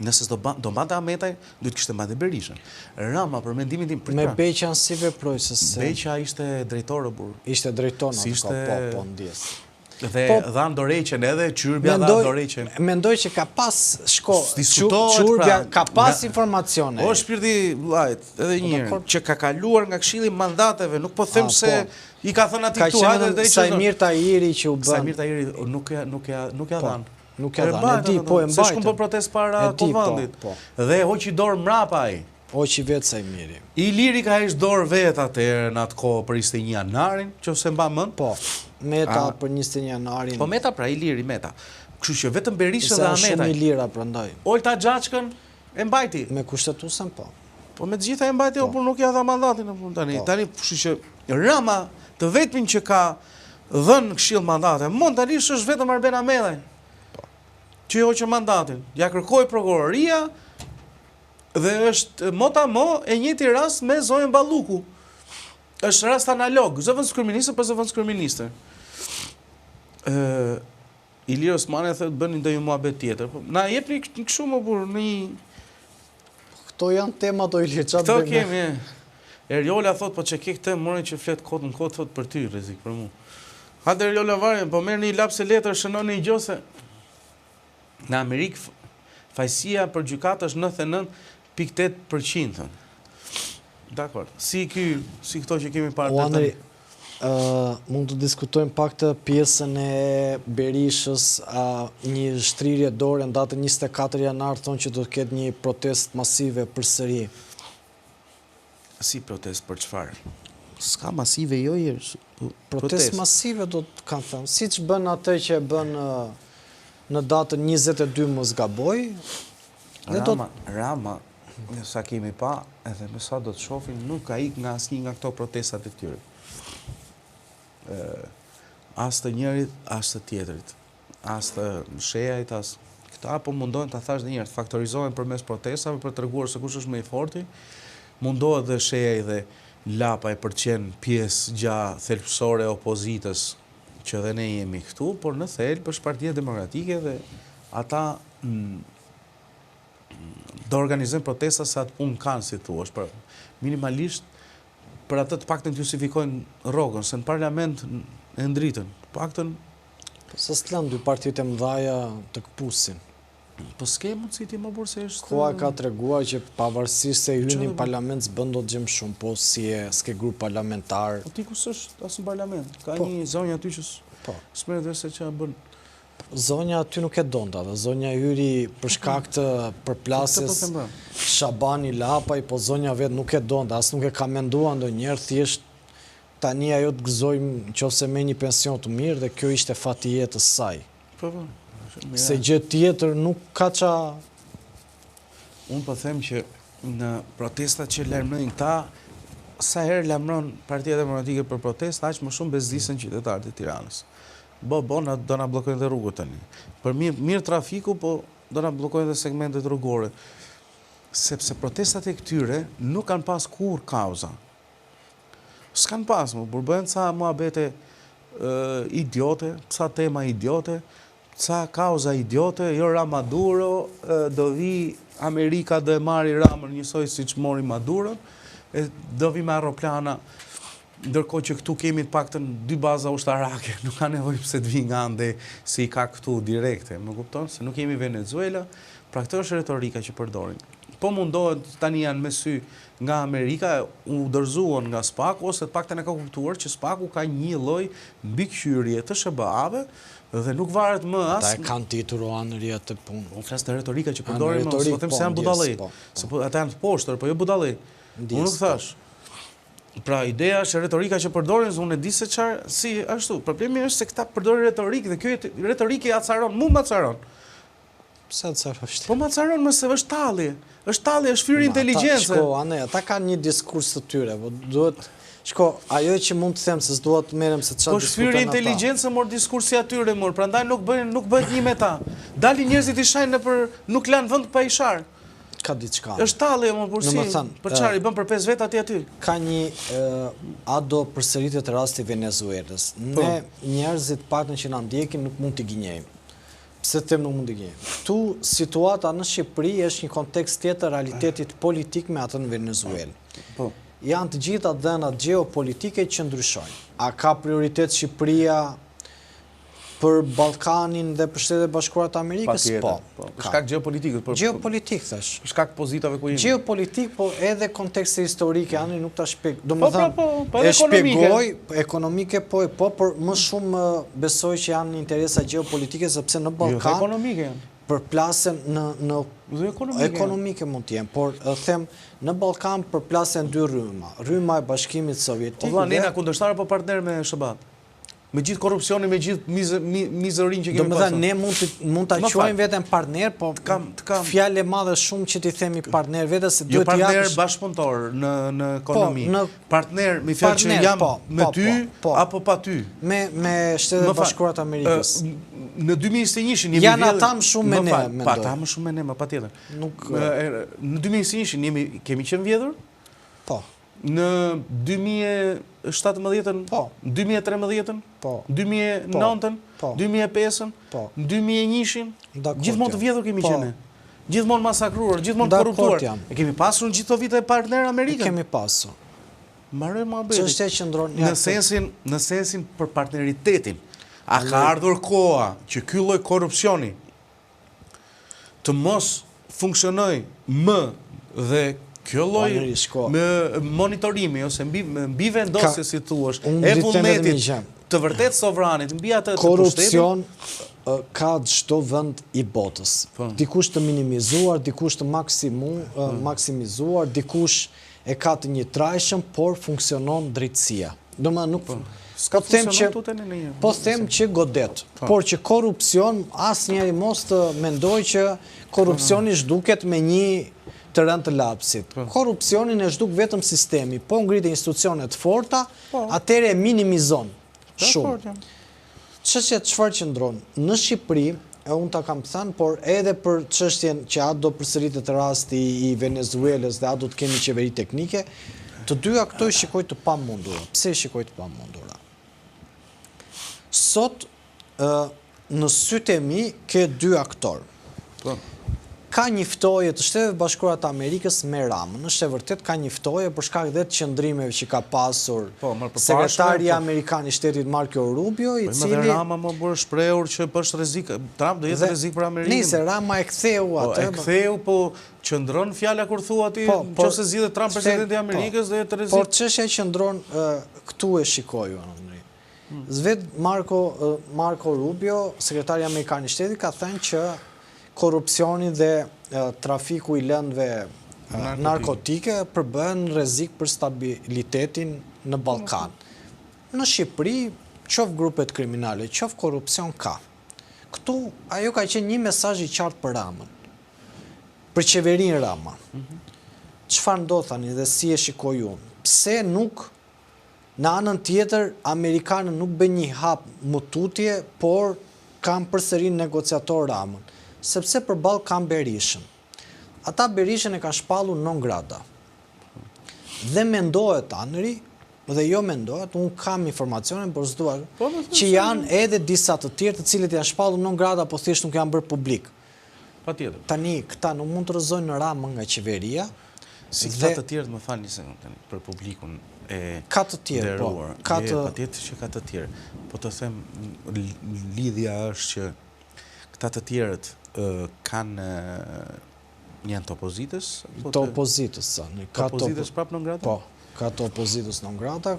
nëse do mbante Ametaj, duhet kishte mbante Berishën. Rama, për mendimin tim... Me Beqan si veproj, se se... Beqa ishte drejtorë, burë. Ishte drejtorë, po ndjes. Dhe dhanë dorëheqjen edhe, Qyrbja dhanë dorëheqjen. Mendoj që ka pas, Qyrbja ka pas informacione. O shpirti vllajt, edhe njërë, që ka kaluar nga këshilli mandateve, nuk po them se i ka thënë ati këtu, hajde dhe i që... Sajmir Tahiri që u bën. Sajmir Tahiri nuk ja dhanë. Nuk e dhanë, e di, po e mbajtë. Se shkun për protest para Kovandit. Dhe hoqi dorë mrapa ai. Oqi vetë sa I miri. Iliri ka ish dorë vetë atëherë në atë kohë për 21 janarin, që se mba mend. Po, Meta për 21 janarin. Po Meta pra Iliri Meta. Kështu që vetëm Berisha dhe Se Ahmetaj. shumë I lira prandaj. Olta Gjaçkën e mbajti. Me kushtetuesen po. Po me të gjitha e mbajti, por nuk ja dha mandatin apo tani. Tani kështu që Rama të vetmin që ka dhënë këshill mandate, momentalisht është vetëm Arben Ahmetaj. Që hoqë mandatin. Ja kërkoi prokuroria dhe është motamo e njëjti rast me Zonjën Balluku. Është rast analog, zëvendës kryeministër për zëvendës kryeministër. Ilir Osmani thotë bëni ndonjë muhabet tjetër. Po na jepni kështu më burr në një. Këto janë tema do Ilir çfarë Këto bëjmë. kemi. Eriola thot po çe ke këtë morën që flet kot në kot thot për ty rrezik për mua. Hajde Eriola varje, po merrni një lapse letër shënoni një gjë se në Amerikë fajësia për gjykatë është 99.8% thënë. Dakor. Si këto që kemi parë. O Andri, mund të diskutojmë pak të pjesën e Berishës, një shtrirje dore në datën 24 janar thonë që do të ketë një protest masive përsëri. Si protest për çfarë? S'ka masive jo Protest masive do të kanë thënë. Siç bën atë që bën në datën 22 mos gaboj. Rama, sa kemi pa, edhe me sa do të shohim, nuk ka ik nga asnjë nga këto protestat e tyre. As të njërit, as të tjetrit. As të mshejajt, as këta po mundohen ta thash edhe një herë, të faktorizohen përmes protestave për treguar se kush është më I forti. Mundohet dhe shejaj dhe lapa e përqen pjesë gjatë thelbësore e opozitës që dhe ne jemi këtu, por në thelb është Partia Demokratike dhe ata do organizojnë protesta sa të punë kanë, si thuash, për minimalisht për atë të paktën të justifikojnë rrogën, se në parlament e ndritën, paktën. Se s'lan dy partitë e mëdhaja të këpusin. Po s'ke mundësi ti më burë se është... Koha ka treguar që pavarësisht se hyni në parlament s'bën do të gjem shumë, po si s'ke grup parlamentar. Po ti kus është asë në parlament? Ka një zonja aty që s'merret vesh se ç'a bën. Zonja aty nuk e donta, dhe zonja hyri për shkak të përplasjes Shabani Lapaj, po zonja vetë nuk e donta, as nuk e ka menduar ndonjëherë, thjesht tani ajo të gëzojmë nëse me një pension të mirë dhe kjo ishte fati i jetës saj. Po. Se gjë tjetër nuk ka qa... Unë po them që në protestat që lajmërojnë këta, sa herë lajmëron Partia Demokratike për protestë, aq më shumë bezdisen qytetarët e Tiranës. Do na bllokojnë dhe rrugët tani. Për mirë trafiku, po do na bllokojnë dhe segmentet rrugore. Sepse protestat e këtyre nuk kanë pas kur kauza. S'kan pas, më bëhen ca muhabete idiote, ca tema idiote, ca kauza idiote, jo ra Maduro, do vi Amerika do e marri Ramën njësoj si që mori Maduro, do vi me aeroplana, ndërkohë që këtu kemi të paktën 2 baza ushtarake, nuk ka nevojë pse të vi nga ande si i ka këtu direkte, më kupton? Se nuk jemi Venezuela, pra këtë është retorika që përdorin. Po mundohet tani janë me sy nga Amerika, u dërzuan nga SPAK, ose të paktën e ka kuptuar që SPAK-u ka një lloj mbikëqyrje të SBA-ve dhe nuk varet më as... Ta e kanë titur o anëria të punë. Unë flas të retorika që përdorin më, s'po them se janë budallëj. Se ata janë të poshtër, po jo budallëj. Unë nuk thash. Pra ideja është retorika që përdorin, unë e di se çfarë, si ashtu. Problemi është se këta përdorin retorikë dhe kjo retorikë acaron, mu më acaron. Pse acaron? Po më acaron më se është talli. Është talli, është fyri inteligjencë. Shko, ane, ata kanë një diskurs të tyre, po duhet... Shko, ajo që mund të them se s'dua të merrem se çfarë diskutojnë ata. Po shfyri inteligjencë mor diskursi atyre mor, prandaj nuk bëhet një me ta. Dalin njerëzit i shajnë nëpër nuk lanë vend pa i shar. Ka diçka. Është talli më bursi. Për çfarë i bën për 5 vet aty? Ka një a do përsëritet rasti Venezuelës. Ne njerëzit paktën që na ndjekin nuk mund t'i gënjejmë. Pse them nuk mund t'i gënjejmë? Ktu situata në Shqipëri është një kontekst tjetër realitetit politik me atë në Venezuelë. Po. Janë të gjitha dhënat geopolitike që ndryshojnë. A ka prioritet Shqipëria për Ballkanin dhe për Shtetet Bashkuara të Amerikës? Po. Për shkak geopolitikët. Geopolitik, thash. Për shkak pozitave ku jemi. Geopolitik, po edhe kontekste historike, ani nuk ta shpjegoj. Domethënë, e shpjegoj, ekonomike, por më shumë besoj që janë interesa geopolitike, sepse në Ballkan... Jo, ekonomike janë. përplasen në ekonomike mund t'jem, por them në Ballkan përplasen dy rryma. Rryma e Bashkimit Sovjetik. O vlla, nena kundërshtar apo partner me SBA-t? Me gjithë korrupsionin, me gjithë mizërinë që kemi pasur. Domethënë ne mund ta quajmë veten partner, po fjalë e madhe shumë që ti themi partner vetë se duhet të japësh. Jo partner bashkëpunëtor në ekonomi. Partner me fjalë që jam me ty apo pa ty. Me Shtetet Bashkuara të Amerikës. Në 2021 jemi janë ata më shumë me ne, mendoj. Pa ata më shumë me ne, patjetër. Në 2021 kemi qenë vjedhur? Po. Në 2017-ën, 2013-ën, 2009-ën, 2005-ën, 2001-ën, gjithmonë të vjedhur kemi qenë. Gjithmonë masakruar, gjithmonë korruptuar. E kemi pasur në gjithë të vite partner Amerikën? Kemi pasur. Marrë më abeti. Çështja qëndron në sensin për partneritetin. A ka ardhur koha që ky lloj korrupsioni të mos funksionoj më dhe kjo lloj me monitorimi ose mbi vendosje si thuash e vullnetit të vërtet sovranit mbi atë të korrupsion ka çdo vend i botës. Dikush të minimizuar, dikush të maksimizuar, dikush e ka të njëtrajshëm, por funksionon drejtësia. Domethënë nuk po them që godet, por që korrupsion asnjëri mos të mendoj që korrupsioni zhduket me një të rënd të lapsit. Korrupsionin e zhduk vetëm sistemi, po ngritë institucionet forta, atëre e minimizon shumë. Çështja çfarë qëndron? Në Shqipëri, unë ta kam thënë, por edhe për çështjen që atë do përsëritet rasti i Venezuelës dhe atë do të kemi qeveri teknike, të dyja këto i shikoj të pamundura. Pse i shikoj të pamundura? Sot, në sytë e mi, ke dy aktor. Ka një ftoje të Shteteve Bashkuara të Amerikës me Ramën. Është e vërtet ka një ftoje për shkak dhe të qëndrimeve që ka pasur sekretari amerikan i shtetit Marco Rubio, i cili Rama më bërë shprehur që është rrezik, Trump do jetë rrezik për Amerikën. Nice, Rama e ktheu atë. E ktheu, po qëndron fjala kur thua ti, nëse zgjidhet Trump presidenti i Amerikës do jetë rrezik. Por çështja qëndron këtu e shikoj unë. Zvet Marco Rubio, sekretari amerikan i shtetit, ka thënë që korrupsioni dhe trafiku i lëndëve narkotike përbën rrezik për stabilitetin në Ballkan. Në Shqipëri, qoftë grupet kriminale, qoftë korrupsion ka. Këtu, ajo ka qenë një mesazh i qartë për Ramën, për qeverinë Rama. Çfarë ndodh tani dhe si e shikoj unë? Pse nuk, në anën tjetër, amerikanët nuk bën një hap më tutje, por kanë përsëri negociator Ramën? Sepse përballë kanë Berishën. Ata Berishën e kanë shpallur non grata. Dhe mendohet anëri, dhe jo mendohet, unë kam informacionin, por s'dua, që janë edhe disa të tjerë të cilët janë shpallur non grata, po thjesht nuk janë bërë publik. Patjetër. Tani, këta nuk mund të rrëzojnë në Ramën nga qeveria. Si këta të tjerë, më falni se për publikun e ka të tjerë, po. Patjetër që ka të tjerë. Po të them, lidhja është që këta të tjerët kanë janë të opozitës? Të opozitës, sa. Të opozitës prapë non grata? Po, ka të opozitës non grata,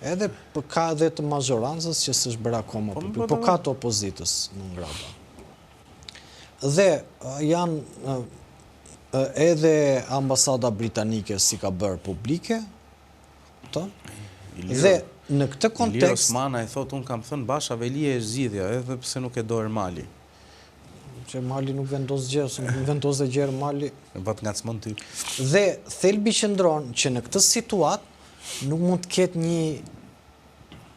edhe ka edhe të majorancës që s'është bërë akoma publik, po ka të opozitës non grata. Dhe janë edhe ambasada britanike si ka bërë publike, dhe në këtë kontekst... Ilir Osmana e thot, unë kam thënë Basha Veli e zgjidhja, edhe pse nuk e do Ermali. Që Mali nuk vendos gjë, ose nuk vendos dhe gjë Mali. Vat ngacmon ty. Dhe thelbi qëndron që në këtë situatë nuk mund të ketë një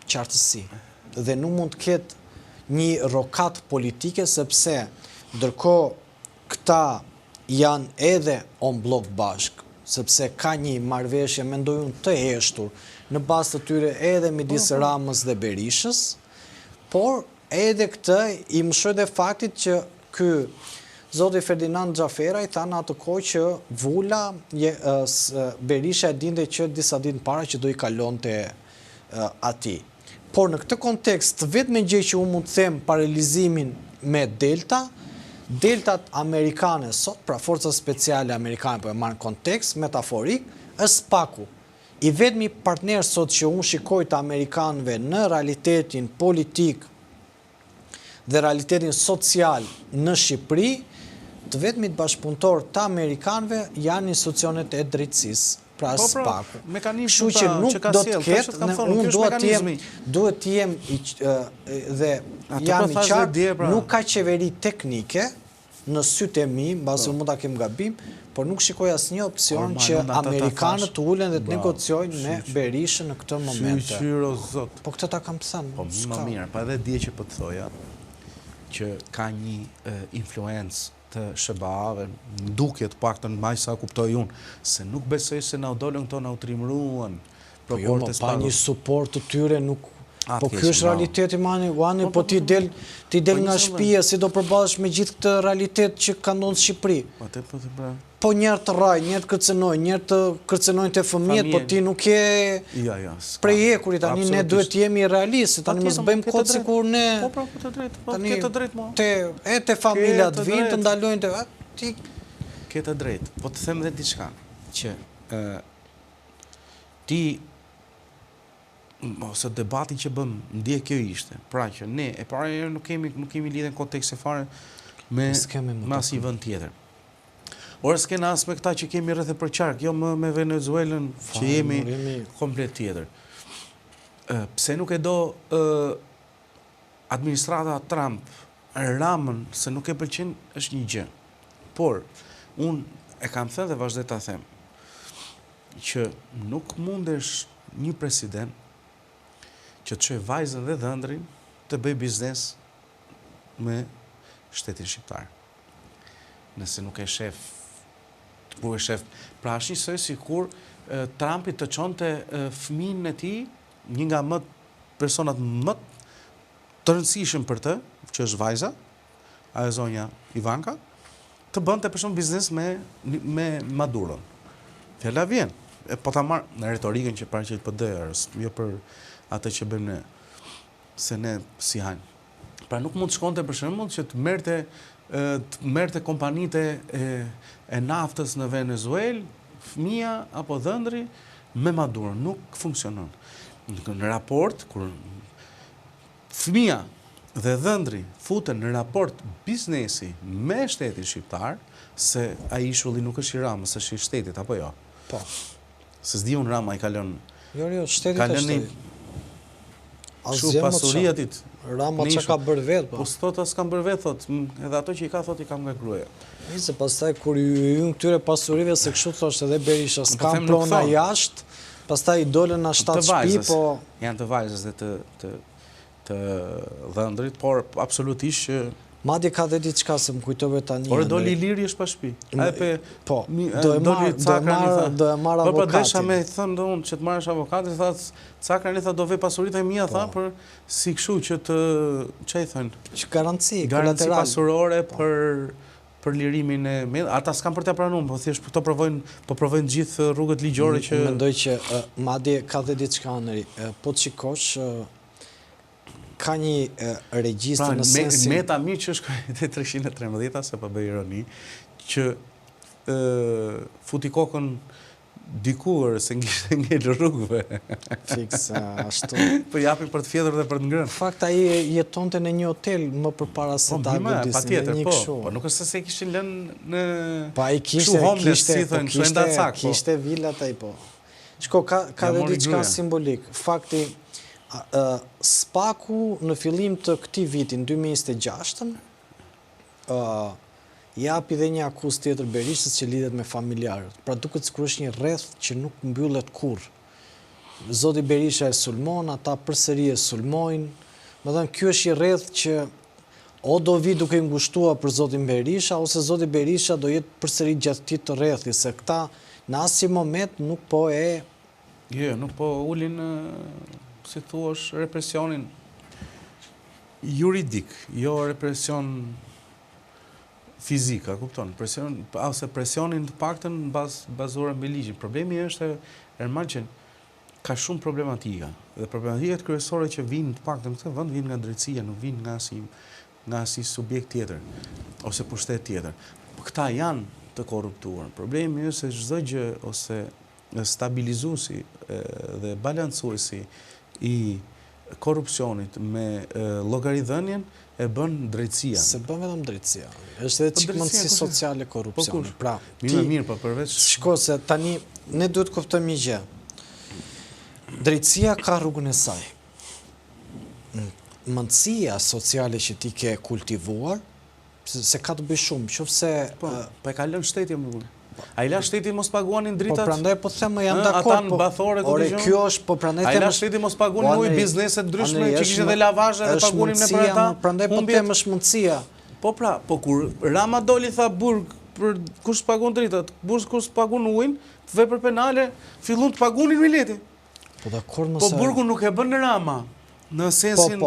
qartësi dhe nuk mund të ketë një rokat politike, sepse ndërkohë këta janë edhe on blok bashk, sepse ka një marrëveshje, mendoj unë, të heshtur në bazë të tyre edhe midis Ramës dhe Berishës, por edhe këtë i mshoj dhe faktit që ky zoti Ferdinand Xhafera i tha në atë kohë që Vula, Berisha e dinte që disa ditë para që do i kalonte atij. Por në këtë kontekst, vetëm gjë që unë mund të them paralizimin me Deltat amerikane sot, pra forcat speciale amerikane, po e marrë në kontekst metaforik, është SPAK-u. I vetmi partner sot që unë shikoj të amerikanëve në realitetin politik dhe realitetin social në Shqipëri, të vetmit bashkëpunëtor të Amerikanëve janë institucionet e drejtësisë, pra SPAK-u. Kështu që nuk do të ketë, unë duhet të jem dhe jam i qartë, nuk ka qeveri teknike në sytë e mi, mbasi mund ta kem gabim, por nuk shikoj asnjë opsion që Amerikanët të ulen dhe të negociojnë me Berishën në këtë moment. Po këtë ta kam thënë. Po më mirë, pa edhe dje që po të thoja, që ka një influencë të SBA-ve, duket paktën maj sa kuptoj unë, se nuk besoj se na u dolën këto na u trimruan. Po jo, pa një suport të tyre nuk. Po kjo është realiteti, mani, po ti del nga shtëpia, si do përballesh me gjithë këtë realitet që ka ndonë në Shqipëri. Po njerë të raj, njerë të kërcenoj, njerë të kërcenojnë të fëmijët, po ti nuk je prej ekurit, tani ne duhet jemi realistë, tani mos bëjmë kodë si kur ne... Po, këtë drejtë, mo. Te familjat vinë të ndalojnë të... Këtë drejtë, po të them dhe diçka, që ti, ose debati që bëm, ndje kjo ishte, pra që ne, e para nuk kemi lidhen kontekst e fare me asnjë vend tjetër. Ora s'kena as me këta që kemi rreth e për qark, jo me Venezuelën që jemi komplet tjetër. Pse nuk e do administrata Trump Ramën se nuk e pëlqen është një gjë. Por, unë e kam thënë dhe vazhdoj ta them, që nuk mundesh një president që të çojë vajzën dhe dhëndrin të bëj biznes me shtetin shqiptar. Nëse nuk e shef, pra është njësoj si kur Trumpi të çonte fëmijën e tij, një nga personat më të rëndësishëm për të, që është vajza, ajo zonja Ivanka, të bënte për shumë biznes me Maduron. Fjala vjen, po ta marr në retorikën që paraqet PD-s, jo për atë që bëjmë ne, se ne si hajnë. Pra nuk mund të shkonte për shembull që të merrte kompanitë e naftës në Venezuelë, fëmia apo dhëndri me Maduro. Nuk funksionon. Në raport, kur fëmia dhe dhëndri futen në raport biznesi me shtetin shqiptar, se ai ishulli nuk është i Ramës, është i shtetit, apo jo? Po. Se s'di unë Rama i kalon... Jo, shtetit është shtetit. Shu pasuria tit. Rama që ka bërë vetë, po. Po s'thot as kam bërë vetë, thot, edhe ato që i ka thot i kam nga gruaja. Se pastaj kur ju këtyre pasurive se kështu thosht edhe Berisha, s'kam prona jashtë, pastaj i dolën na 7 shtëpi, po... Janë të vajzës dhe të dhëndrit, por absolutisht që... Madje ka dhe diçka se më kujtove tani... Por e doli Iliri është pa shtëpi. Po, do e marr avokatin. Po desha me thënë dhe unë që të marrësh avokatin, tha Cakra tha do ve pasuritë e mia, tha, për si kështu që të... Që i thënë? Që garanci Garanci pasurore për lirimin e... Ata s'kan për të pranuar, po thjesht po provojnë gjithë rrugët ligjore që... Mendoj që madje ka dhe diçka nëri. Po të shikosh... Ka një regjistër në sensin... Meta mirë që shkoj të 313, se pa bëj ironi, që futi kokën dikur, se ngellë rrugëve. Fiks, ashtu. Po japi për të fjedhur dhe për të ngrënë. Fakt, ai jetonte në një hotel më përpara se ta godisin, në një kështu. Po nuk është se kishin lënë në... Po ai kishte villat ai po. Shko, ka dhe diçka simbolik. Fakti, SPAK-u në fillim të këtij vitin 2026 japi dhe një akuzë tjetër Berishës që lidhet me familjarët. Pra duket sikur është një rreth që nuk mbyllet kurrë. Zoti Berisha e sulmon, ata përsëri e sulmojnë. Domethënë ky është një rreth që o do vi duke ngushtuar për zotin Berisha, ose zoti Berisha do jetë përsëri gjatë këtij të rrethi, se këta në asnjë moment nuk po e... Jo, nuk po ulin... si thuash, represionin juridik, jo represion fizik, a kupton? Ose presionin të paktën bazuar mbi ligjin. Problemi është, Erman, që ka shumë problematika. Dhe problematikat kryesore që vinë të paktën në këtë vend vinë nga drejtësia, nuk vinë nga si subjekt tjetër, ose pushtet tjetër. Këta janë të korruptuar. Problemi është se çdo gjë ose stabilizuesi dhe balancuesi i korrupsionit, me llogaridhënien e bën drejtësia. Se bën vetëm drejtësia. Është edhe çikmëndësi sociale korrupsioni. Pra, mirë, po përveç shko se tani ne duhet kuptojmë një gjë. Drejtësia ka rrugën e saj. Mundësia sociale që ti ke kultivuar, se ka të bëj shumë, qofse po e ka lënë shteti më vonë. Ai la shteti mos paguanin dritat. Po prandaj po them janë dakord. Ata në bathore ku dëgjon. Kjo është po prandaj them. Ai la shteti mos paguanin ujë biznese ndryshme që kishin edhe lavazhe dhe paguanin në për ata. Prandaj po them është mundësia. Po pra, po kur Rama doli tha burg për kush pagon dritat, kush pagon ujin, vepër penale, fillon të pagunin mileti. Po dakord nëse. Po burgu nuk e bën Rama. Në sensin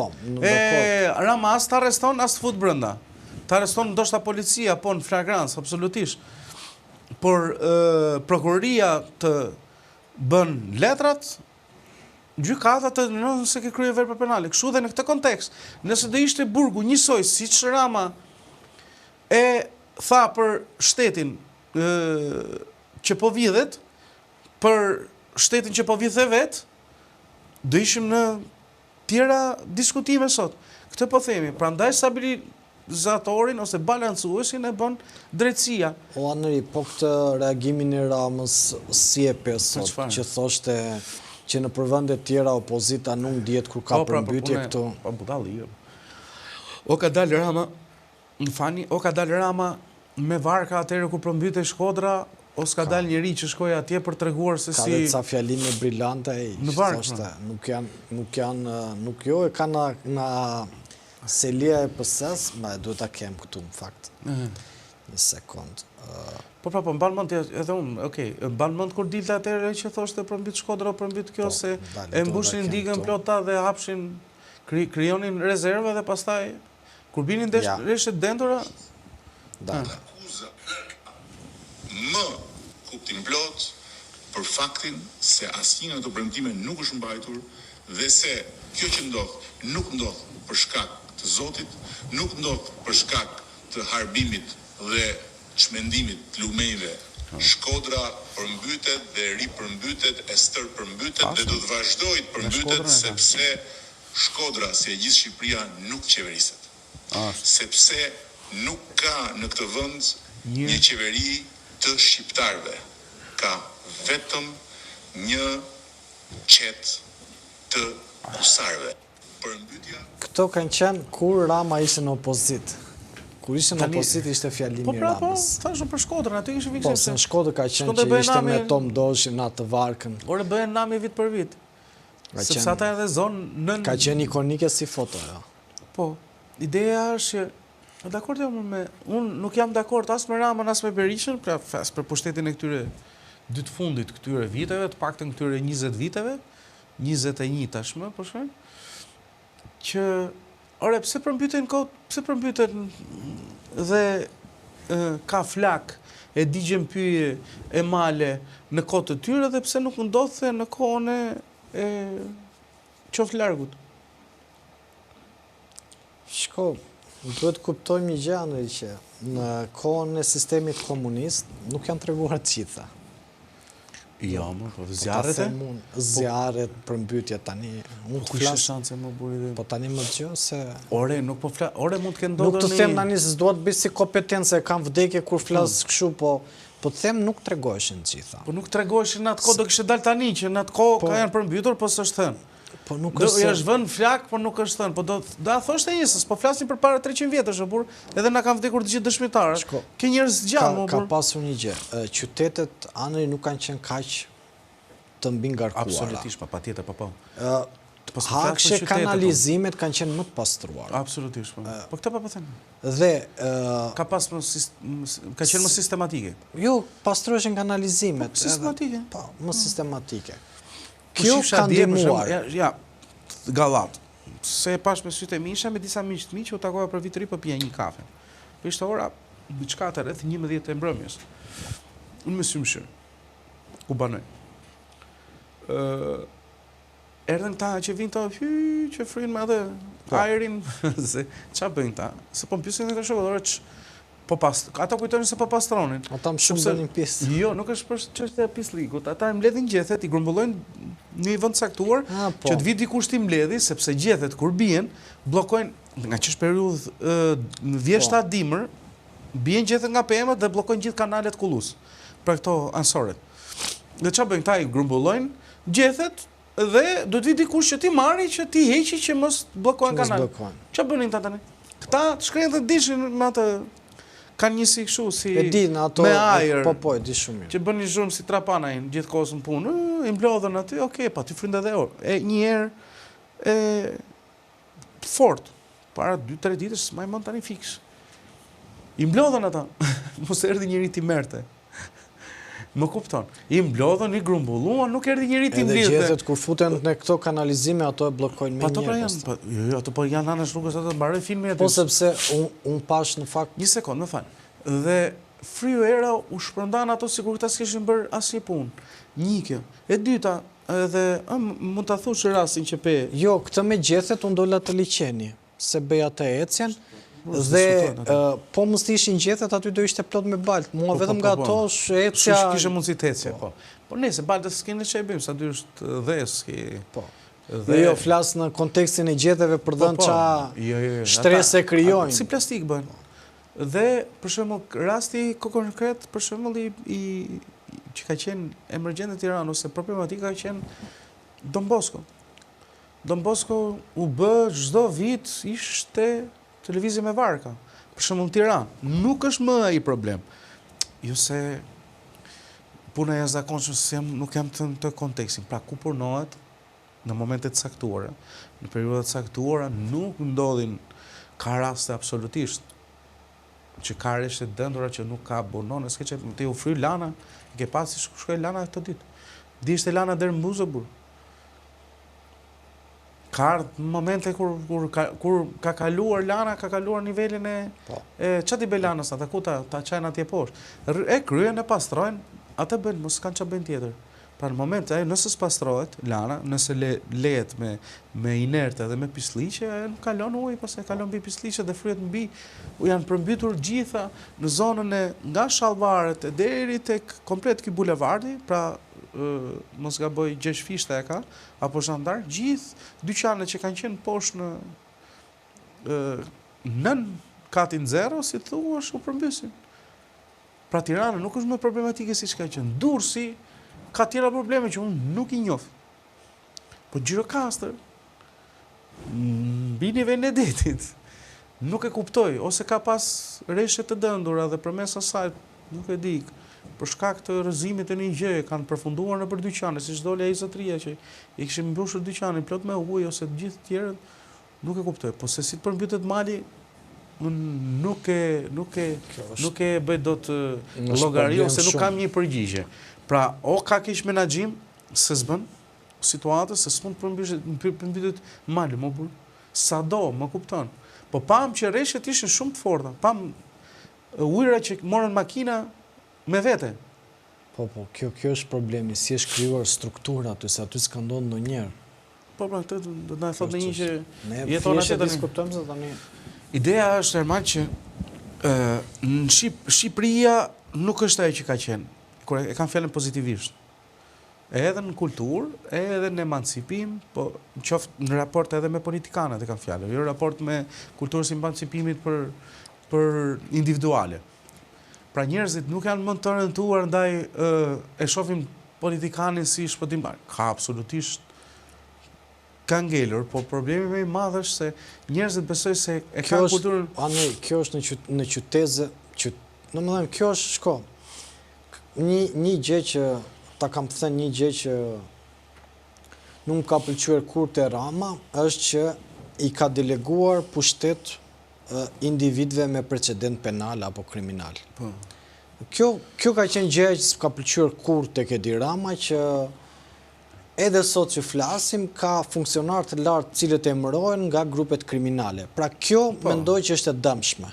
Rama as të arreston, as të fut brenda. Të arreston ndoshta policia, po në flagrancë, absolutisht. Por prokuroria të bën letrat, gjykata të nëse ke kryer vepër penale. Kështu dhe në këtë kontekst, nëse do ishte burgu njësoj siç Rama e tha për shtetin që po vidhet, për shtetin që po vidhet vet, do ishim në tjera diskutime sot. Këtë po themi, prandaj stabilizatorin ose balancuesin e bën drejtësia. O Anëri, po këtë reagimin e Ramës si e pe sot, që thoshte që në përvendet tjera opozita nuk dihet kur ka përmbytje këtu. Po budalli. O ka dalë Rama, në fani, o ka dalë Rama me varka atëherë kur përmbytej Shkodra, o s'ka dalë njëri që shkoj atje për treguar se si... Ka dhe ca fjalime brillante në varkë. Nuk jo e ka na selia e pëses, ma e duhet ta kem këtu në fakt. Një sekund. Po pra, po mban mend edhe unë, okej, mban mend kur dilte atëherë që thoshte përmbyt Shkodra, përmbyt kjo se e mbushin digën plota dhe hapshin, krijonin rezerve dhe pastaj kur binin rreshet dentura, më kuptim plot për faktin se asnjë nga ato premtime nuk është mbajtur dhe se kjo që ndodh nuk ndodh për shkak të Zotit, nuk ndodh për shkak të harbimit dhe çmendimit të lumejve. Shkodra përmbytet dhe ripërmbytet, e stër përmbytet dhe do të vazhdojë të përmbytet sepse Shkodra, si e gjithë Shqipëria, nuk qeveriset. Sepse nuk ka në këtë vend një qeveri të shqiptarëve. Ka vetëm një qet të husarëve. Përmbytja. Këto kanë qenë kur Rama ishte në opozit. Kur ishte në opozit ishte fjalimi i Ramës. Po, thashë për Shkodrën, aty ishte fikse. Po, se në Shkodër ka qenë që ishte me Tom Doshin në atë varkën. Ore bëhen nami vit për vit. Sepse ata edhe zonë nën... Ka qenë ikonike si foto, ja. Po, ideja është që dakord jam unë nuk jam dakord as me Ramën as me Berishën, pra fas për pushtetin e këtyre dy të fundit këtyre viteve, të paktën këtyre 20 viteve, 21 tashmë, po shkon. Që ore pse përmbyten kot, pse përmbyten dhe ka flak e digjen pyje e male në kohë të tyre dhe pse nuk ndodhte në kohën e qoftë largut. Shko, duhet kuptojmë një gjë që në kohën e sistemit komunist nuk janë treguar të gjitha. Jo, po zjarret e? Zjarret, përmbytje tani. Po kush është shanse më buri? Po tani më gjë se... Ore, nuk po flas, ore mund të kenë ndodhur nuk të them tani se s'duhet bëj si kompetencë, kam vdekje kur flas kështu, po të them nuk tregoheshin të gjitha. Po nuk tregoheshin në atë kohë, do kishte dalë tani që në atë kohë ka janë përmbytur, po s'është thënë. Po nuk është është vënë flak, por nuk është thënë. Po do thoshte njësës, po flasin për para 300 vjetësh, por edhe na kanë vdekur të gjithë dëshmitarët. Ke njerëz gjallë, ka pasur një gjë. Qytetet anëri nuk kanë qenë kaq të mbi ngarkuara. Absolutisht, patjetër, po. Hakshe kanalizimet kanë qenë më të pastruara. Absolutisht, po. Po këtë po them. Dhe ka qenë më sistematike. Jo, pastrueshin kanalizimet. Sistematike. Po, më sistematike. Kjo ka ndihmuar. Ja, Gallat. Se e pash me sytë e mi, isha me disa miq të mi që u takova për vit të ri për pija një kafe. Po ishte ora diçka të rreth 11 e mbrëmjes. Unë me symshir. Ku banoj. Erdhen këta që vinë të që frinë me atë ajrin, se qa bëjnë ta? Se po më pyesin dhe të shokodore që ata kujtojnë se po pastronin. Ata më shumë bënin pjesë. Jo, nuk është për çështje e pislikut. Ata mbledhin gjethet, i grumbullojnë një vend caktuar që të vi dikush ti mbledhi, sepse gjethet kur bien, bllokojnë nga ç'është periudhë vjeshta dimër, bien gjethet nga pemët dhe bllokojnë gjithë kanalet Kullus. Pra këto ansoret. Dhe ç'a bëjnë këta i grumbullojnë, gjethet dhe do të vi dikush që ti marri që ti heqi që mos bllokojnë kanalet. Ç'a bënin këta tani? Këta shkrenë dhe dishin me atë kanë njësi kështu si me ajër, di shumë mirë. Që bën një zhurmë si trapanajnë gjithë kohës në punë, i mblodhën aty, okej, pa ty frynda dhe orë. Një herë fort, para 2-3 ditësh, s'ma i mund tani fiks. I mblodhën ata, mos erdhi njëri ti merte. Më kupton. I mblodhën, i grumbulluan, nuk erdhi njëri ti mblidhte. Edhe gjethet kur futen në këto kanalizime, ato e bllokojnë me njërë. Jo, ato po janë anash rrugës, ato mbaroj filmin aty. Po sepse unë pash në fakt... Një sekond, më falë. Dhe fryu era u shpërndan ato sikur këta s'kishin bërë asnjë punë. Një kjo. E dyta, edhe mund ta thush rastin që pe. Jo, këtë me gjethet unë dola të liqeni, se beja të ecjen, dhe po mos ishin gjethet aty do ishte plot me balt. Mua vetëm nga ato ecja. Kishe mundësi të ecje, po. Po nëse baltës s'keni çfarë bëjmë, sa dy është dhes, po. Dhe jo flas në kontekstin e gjetjeve për dhënë ça shtrese krijojnë. Si plastik bën. Dhe, për shembull, rasti konkret, për shembull, që ka qenë emergjente Tiranë, ose problematika ka qenë Don Bosco. Don Bosco u bë çdo vit ishte televizje me varka. Për shembull, Tiranë. Nuk është më ai problem. Jo se puna e jashtëzakonshme nuk jam të kontekstin. Pra, ku punohet në momentet caktuara, në periudhat caktuara, nuk ndodhin ka raste absolutisht që ka reshte dëndura që nuk ka bonon, s'ke që të u fry lana, ke pasi shkoj lana këtë ditë. Di ishte lana dherë mbuzë burë. Ka ardhë në momente kur ka kaluar lana, ka kaluar nivelin që t'i be lanës, ata ku ta qajnë atje poshtë. E kryen e pastrojnë, atë bënë, mos kanë që bënë tjetër. Pra në moment, nëse s'pastrohet lana, nëse lehet me inerte dhe me pisliqe, nuk kalon ujë, pas e kalon mbi pisliqe dhe fryet mbi, janë përmbytur gjitha në zonën e nga Shallvaret e deri tek komplet ky bulevardi, pra mos gaboj Gjesh Fishta e ka, apo Zhandar, gjithë dyqanet që kanë qenë poshtë nën katin 0, si thua, u përmbysin. Pra Tirana nuk është më problematike si që ka qenë. Durrësi ka tjera probleme që unë nuk i njoh. Po Gjirokastër, mbi nivelin e detit, nuk e kuptoj, ose ka pas rreshe të dëndura dhe përmes asaj, nuk e di, për shkak të rrëzimit të një gjëje, kanë përfunduar në për dyqane, si çdole ai zotëria që i kishin mbushur dyqanin plot me ujë ose të gjithë tjerët, nuk e kuptoj. Po se si të përmbytet mali, nuk e bëj dot llogari ose nuk kam një përgjigje. Pra, o ka kish menaxhim se s'bën situatës, se s'mund përmbytet mali, më burr. Sado, më kupton. Po pam që rreshet ishin shumë të forta. Pam ujëra që morën makina me vete. Po, kjo është problemi, si është krijuar struktura aty, se aty s'ka ndodhur ndonjëherë. Po, pra, këtë do të na thotë një që jeton aty diskutojmë se tani. Ideja është normal që në Shqipëria nuk është ajo që ka qenë. Kur e kam fjalën pozitivisht. Edhe në kulturë, edhe në emancipim, po qoftë në raport edhe me politikanët e kam fjalën, jo raport me kulturës emancipimit për individuale. Pra njerëzit nuk janë më të orientuar ndaj e shohim politikanin si shpëtim. Ka absolutisht ka ngelur, po problemi më i madh është se njerëzit besojnë se e kanë kulturën. Kjo është në qyteze, domethënë kjo është shko. Një gjë që ta kam thënë, një gjë që nuk ka pëlqyer kur te Rama është që i ka deleguar pushtet individëve me precedent penal apo kriminal. Kjo ka qenë gjë që s'ka pëlqyer kur tek Edi Rama, që edhe sot që flasim ka funksionar të lartë cilët emërohen nga grupet kriminale. Pra kjo mendoj që është e dëmshme.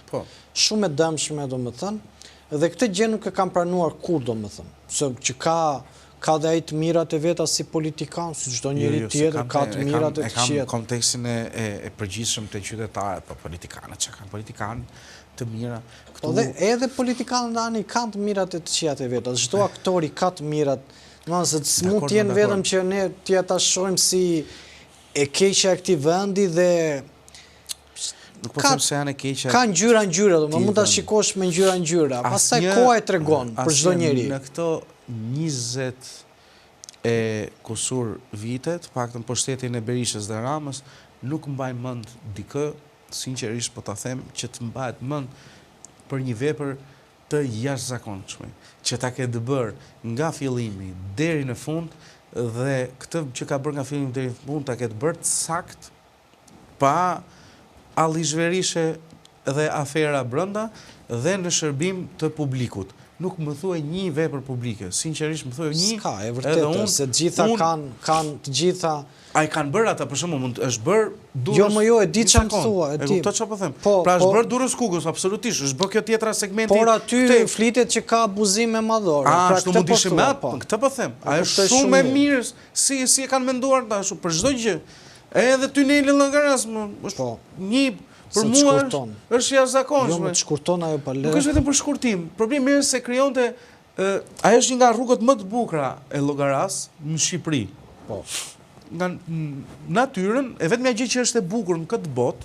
Shumë e dëmshme, domethënë. Dhe këtë gjë nuk e kam pranuar kur, domethënë, se që ka dhe ai të mirat e veta si politikan, si çdo njeri tjetër, ka të mirat e të qiet. E kam kontekstin e përgjithshëm të qytetarët, po politikanët që kanë politikanë të mira. Po dhe edhe politikanët tani kanë të mirat e të qiet e veta. Çdo aktori ka të mirat Se s'mund t'jenë vetëm që ne t'ja ta shohim si e keqja e këtij vendi dhe nuk po them se janë e keqja. Ka ngjyra, do mund ta shikosh me ngjyra. Pastaj koha e tregon për çdo njeri. Në këto 20 e kusur vite, të paktën pushtetin e Berishës dhe Ramës, nuk mbaj mend dikë, sinqerisht po ta them, që të mbahet mend për një vepër të jashtëzakonshme, që ta ketë bërë nga fillimi deri në fund dhe këtë që ka bërë nga fillimi deri në fund ta ketë bërë sakt pa allizhverishe dhe afera brenda dhe në shërbim të publikut. Nuk më thuaj një vepër publike, sinqerisht më thuaj një. Ska, e vërtetë, se të gjitha kanë të gjitha. Ai kanë bërë ata, për shembull, është bërë Durrës. Jo, më jo, e di çfarë më thua, e di. E kuptoj çfarë po them. Pra është bërë Durrës Kukës, absolutisht, është bërë kjo tjetra segmenti. Por aty flitet që ka abuzime madhore. Pra këtë mund ishte më, këtë po them. Ai është shumë e mirë si e kanë menduar tash për çdo gjë. Edhe tuneli Llongaras është një për mua është jashtëzakonshme. Jo, më të shkurton ajo pa lë. Nuk është vetëm për shkurtim. Problemi është se krijonte ajo është një nga rrugët më të bukura e Llogaras në Shqipëri. Po. Nga natyrën, e vetmja gjë që është e bukur në këtë botë,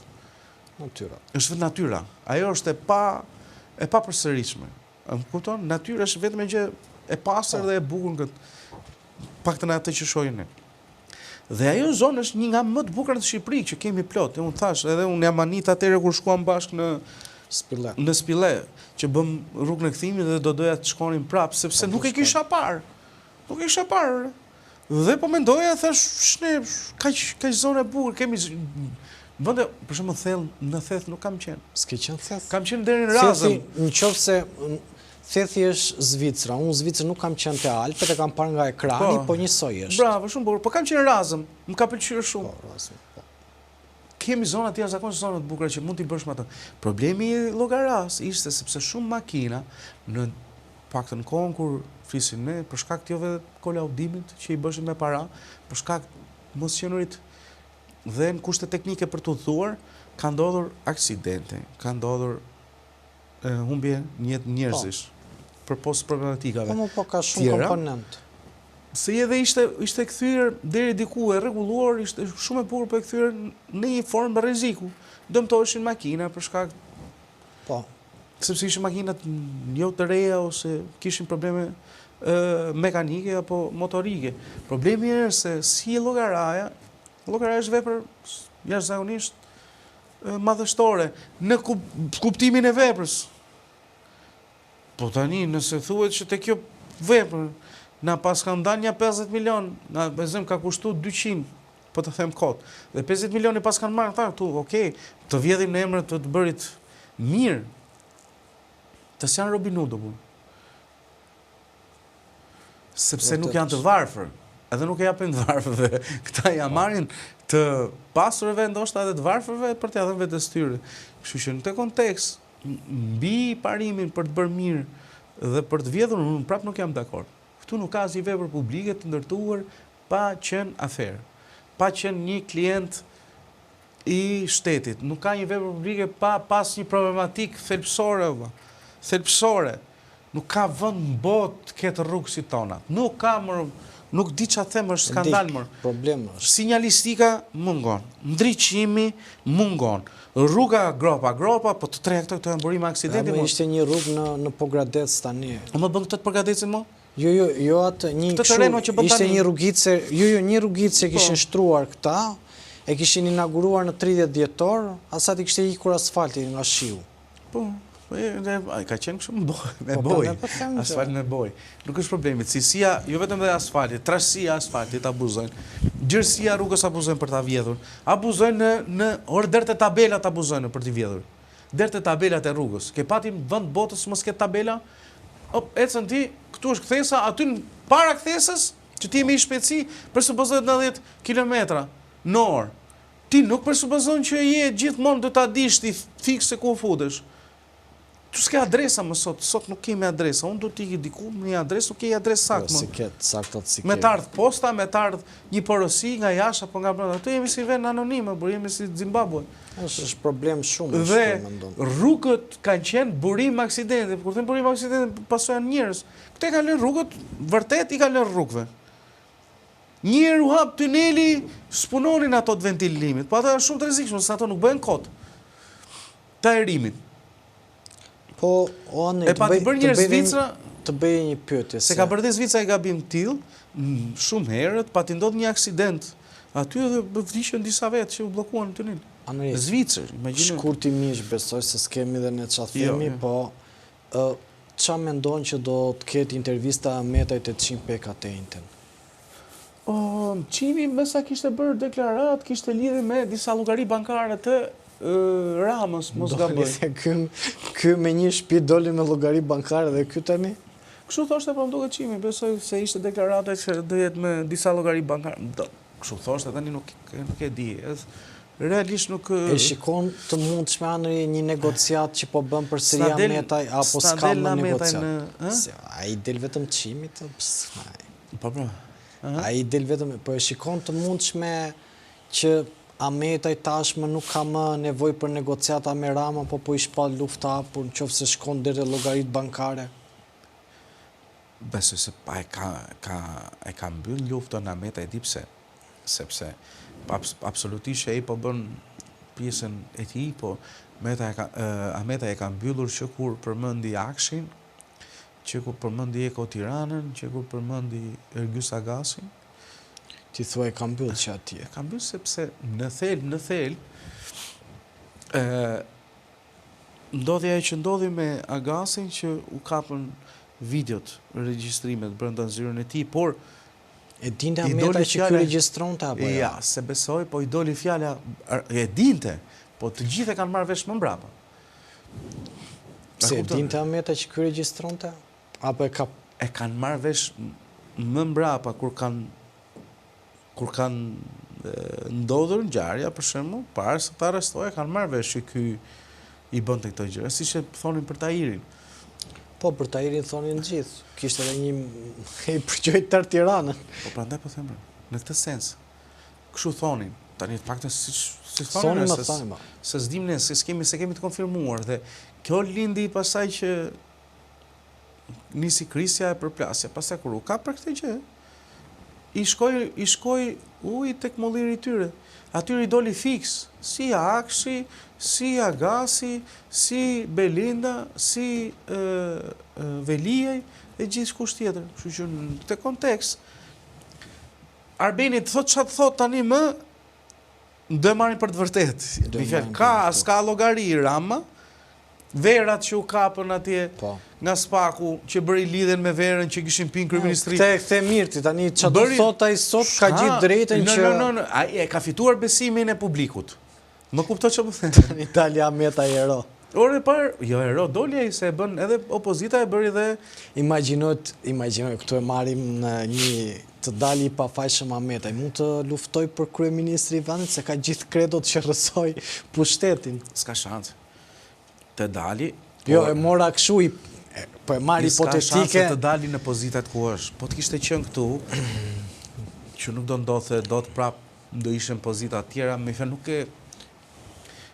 natyra. Është vetë natyra. Ajo është e papërsëritshme. Më kupton? Natyra është vetëm gjë e pastër dhe e bukur në këtë paktën atë që shohim ne. Dhe ajo zonë është një nga më të bukura të Shqipërisë që kemi plot. Unë thash, edhe unë jam anit atëherë kur shkuam bashkë në Spille, që bëm rrugën e kthimit dhe do doja të shkonim prapë, sepse nuk e kisha parë. Nuk e kisha parë. Dhe po mendoja, thash, kaq zonë e bukur, kemi vende, për shembull thellë, në Theth nuk kam qenë. S'ke qenë Theth? Kam qenë deri në Razëm. Nëse Thethi është Zvicra, unë Zvicrë nuk kam qenë te Alpet, e kam parë nga ekrani, po njësoj është. Bravo, shumë bukur, po kam qenë Razëm, më ka pëlqyer shumë. Po, Razëm, po. Kemi zona të jashtëzakonshme, zona të bukura që mund t'i bësh me ato. Problemi i Llogaras ishte sepse shumë makina në paktën kohën kur flisim ne për shkak të kolaudimit që i bëshin me para, për shkak mos qenurit dhe në kushte teknike për të udhëtuar, ka ndodhur aksidente, ka ndodhur humbje njerëzish për posë problematikave. Po ka shumë komponent. Se edhe ishte kthyer deri diku e rregulluar, ishte shumë e bukur, po e kthyer në një formë rreziku. Dëmtoheshin makina për shkak sepse ishin makinat jo të reja ose kishin probleme mekanike apo motorike. Problemi është se si Llogaraja është vepër jashtëzakonisht madhështore në kuptimin e veprës. Po tani nëse thuhet që te kjo vepër na pas ka ndarë një 50 milion, na bezem ka kushtuar 200, po të them kot. Dhe 50 milioni pas kanë marrë ata këtu, okay, të vjedhim në emër të bërit mirë. Të janë Robin Hood apo? Sepse nuk janë të varfër, edhe nuk e japin të varfërve. Këta ja marrin të pasurve, ndoshta edhe të varfërve për t'ia dhënë vetes tyre. Kështu që në këtë kontekst, mbi parimin për të bërë mirë dhe për të vjedhur, unë prapë nuk jam dakord. Këtu nuk ka asnjë vepër publike të ndërtuar pa qenë aferë, pa qenë një klient i shtetit. Nuk ka një vepër publike pa pas një problematik thelpsore. Nuk ka vend në botë këtë rrugë si tona. Nuk ka nuk di ç'a them, është skandal më. Problem është. Sinjalistika mungon, ndriçimi mungon. Rruga gropa, po të treja këto janë burime aksidenti. Po ishte një rrugë në Pogradec tani. Më bën këtë të Pogradecin më? Jo atë një ishte një rrugicë, një rrugicë që kishin shtruar këta, e kishin inauguruar në 30 dhjetor, asaj kishte ikur asfalti nga shiu. Po, ka qenë kështu me boj, asfalt me boj. Nuk është problemi, cilësia, jo vetëm dhe asfalti, trashësia asfaltit abuzojnë, gjërësia rrugës abuzojnë për ta vjedhur, abuzojnë deri te tabelat abuzojnë për t'i vjedhur, deri te tabelat e rrugës. Ke patim vend botës mos ketë tabela, ecën ti, këtu është kthesa, aty para kthesës, që ti jemi i shpejtësi, përsupozohet 90 kilometra në orë. Ti nuk përsupozon që je gjithmonë do ta dish ti fikse ku futesh. Tu s'ke adresa më sot nuk kemi adresa, unë do t'i diku një adresë, nuk ke adresë saktë më. Si ketë, saktat si ketë. Me të ardhë posta, me të ardhë një porosi nga jashtë apo nga brenda. Ato jemi si vend anonime, por jemi si Zimbabwe. Është problem shumë. Dhe rrugët kanë qenë burim aksidente. Kur them burim aksidente, paso janë njerëz. Këte kanë lënë rrugët, vërtet i kanë lënë rrugëve. Njerë u hap tuneli, s'punonin ato të ventilimit, po ato janë shumë të rrezikshme, se ato nuk bëhen kot. Ta erimin. Po, o anë, E pa t'i bërë njerë Zvicra, të bëjë një pyetje. se ka bërë dhe Zvicra i gabim t'il, shumë herët, pa t'i ndodhë një aksident. Aty edhe vdishën disa vetë që u blokuan në tunel. Zvicër, imagjino. Shkurtimisht besoj se s'kemi dhe ne çfarë themi, po ç'a mendon që do të ketë intervista Metaj 800 peka të njëjtën? Çimi me sa kishte bërë deklarat, kishte lidhje me disa llogari bankare të Ramës, mos gaboj. Ky me një shtëpi doli me llogari bankare dhe ky tani? Kështu thoshte, po më duket Çimi, besoj se ishte deklarata që do jetë me disa llogari bankare. Kështu thoshte, tani nuk e di. Realisht nuk... E shikon të mundshme Anëri një negociat që po bën përsëria Metaj, apo s'ka më negociat? Ai del vetëm Çimit? Po, ai del vetëm, po e shikon të mundshme që Metaj tashmë nuk ka më nevojë për negociata me Rama, po i shpall lufta hapur nëse shkon deri llogarit bankare? Besoj se pa e ka mbyll luftën Metaj, di pse. Sepse absolutisht ai po bën pjesën e tij, po Metaj e ka mbyllur që kur përmendi Akshin, që kur përmendi Eko Tiranën, që kur përmendi Ergjys Agasin. Ti thua e ka mbyllë që atje? E ka mbyllë sepse në thel, ndodhi ajo që ndodhi me Agasin, që u kapën videot, regjistrimet brenda zyrën e tij, por e dinte Metaj që ky regjistronte apo jo? Ja, se besoj, po i doli fjala, e dinte, po të gjithë e kanë marrë vesh më mbrapa. Se dinte Metaj që ky regjistronte? Apo e kanë marrë vesh më mbrapa kur kanë ndodhur ngjarja, për shembull, para se ta arrestoje, kanë marrë vesh që ky i bënte këto gjëra, siç e thonin për Tahirin. Po, për Tahirin thonin gjithë. Kishte edhe një i përgjoj tërë Tiranën. Po, prandaj po them, në këtë sens. Kështu thonin. Tani faktën si thonin, se s'dim ne, se kemi të konfirmuar, dhe kjo lindi pasaj që nisi krisja e përplasja, pasaj kur u ka për këtë gjë, i shkoj uji tek molliri i tyre. Atyre i doli fiks, si Akshi, si Agasi, si Belinda, si Veliaj, dhe gjithë kusht tjetër. Kështu që në këtë kontekst, Arbeni të thot çfarë thot tani më, do e marrin për të vërtet. S'ka llogari Rama, verat që u kapën atje nga Spaku, që bëri lidhen me verën që kishin pinë kryeministri. Kthe mirti, tani çfarë do thot ai sot, ka gjithë drejtën që... Ai e ka fituar besimin e publikut. Më kupto që më thënë? Italia Metaj ero. Ore par, jo ero, doli ai se e bën edhe opozita e bëri dhe... Imagjinoj, këtu e marrim në një të dali i pafajshëm Metaj. Mund të luftoj për kryeministri i vendit, se ka gjithë kredot që rrësoj pushtetin. S'ka shans. Të dali... Jo, e mora këshu po e marri hipotetike... S'ka shans të dali në pozitat ku është. Po të kishte qenë këtu, që nuk do ndodhte, do të prap, do ishen pozita tjera, me fe nuk e...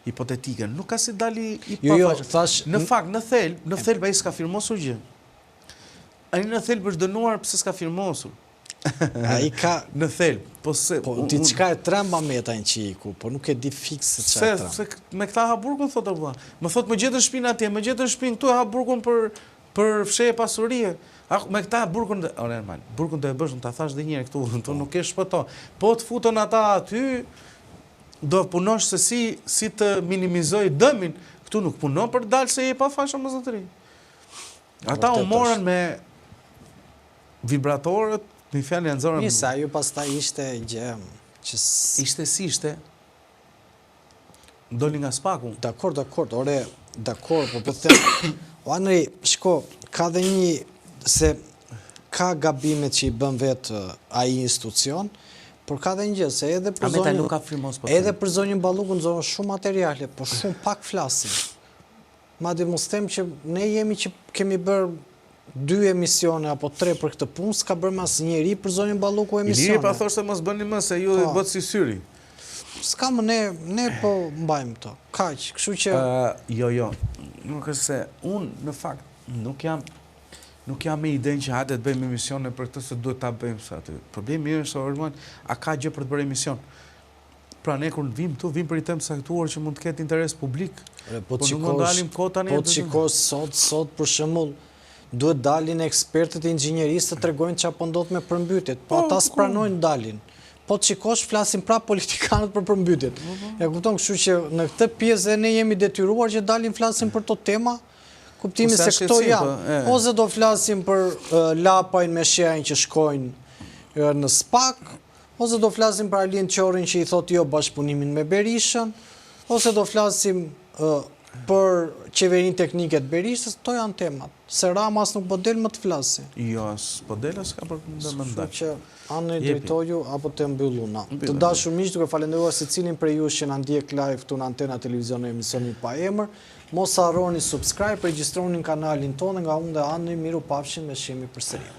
hipotetike. Nuk ka si dali i pafajshëm. Në fakt, në thelb ai s'ka firmosur gjë. Ai në thelb është dënuar pse s'ka firmosur. Ai ka në thelb, po se ti çka e tremba Metaj që iku, po nuk e di fikse çfarë. Se me këta Haburgun thotë vëlla. Më thotë më gjetën shtëpinë atje, më gjetën shtëpinë këtu e Haburgun për fshehje pasurie. Me këta Haburgun, normal, Burgun do e bësh, ta thash edhe një herë këtu, nuk e shpëton. Po të futën ata aty, do punosh se si të minimizoj dëmin. Këtu nuk punon për dalë se je pa fashë më zotëri. Ata u morën me vibratorët, me fjalë janë zorën... Nisa, ju pastaj ishte gjë... Ishte si ishte... Doli nga Spaku. Dakor, ore, po them... O Anëri, shko, ka dhe një... Se ka gabimet që i bën vetë ai institucion, por ka dhe një gjë, se edhe për Metaj nuk ka firmos, edhe për zonjën Ballukun zonë shumë materiale, por shumë pak flasin. madje mos them që ne jemi që kemi bërë 2 emisione apo 3 për këtë punë, s'ka bërë asnjëri për zonën Balluku emisione. Iliri pa thoshte mos bëni më se ju bëhet si syri. S'ka më ne po mbajmë këto. Kaq, kështu që Jo, nuk është se unë në fakt nuk jam me idenë që hajde të bëjmë emisione për këtë se duhet ta bëjmë sa aty. Problemi është Orman, a ka gjë për të bërë emision? Pra ne kur vim këtu, vim për i temë saktuar që mund të ketë interes publik. po të shikosh sot për shembull duhet dalin ekspertët e inxhinierisë të tregojnë çfarë po ndodh me përmbytjet. Po ata s'pranojnë dalin. Po të shikosh flasin prapë politikanët për përmbytjet. E kupton, kështu që në këtë pjesë ne jemi detyruar që dalin flasin për to tema, kuptimi se këto janë. Ose do flasim për lapajnë me shejnë që shkojnë në SPAK, ose do flasim për Arlind Qorin që i thot jo bashkëpunimin me Berishën, ose do flasim për qeverinë teknike të Berishës, to janë temat. Se Rama as nuk po del më të flasi. Jo, s'po del as ka për të mendoj. Që anë i drejtoju apo të mbylluna. Të dashur miq, duke falendëruar secilin prej jush që na ndjek live këtu në Antena Televizion e emisionin pa emër, mos harroni subscribe, regjistroni kanalin tonë nga unë dhe Ani, miru pafshim me shihemi përsëri.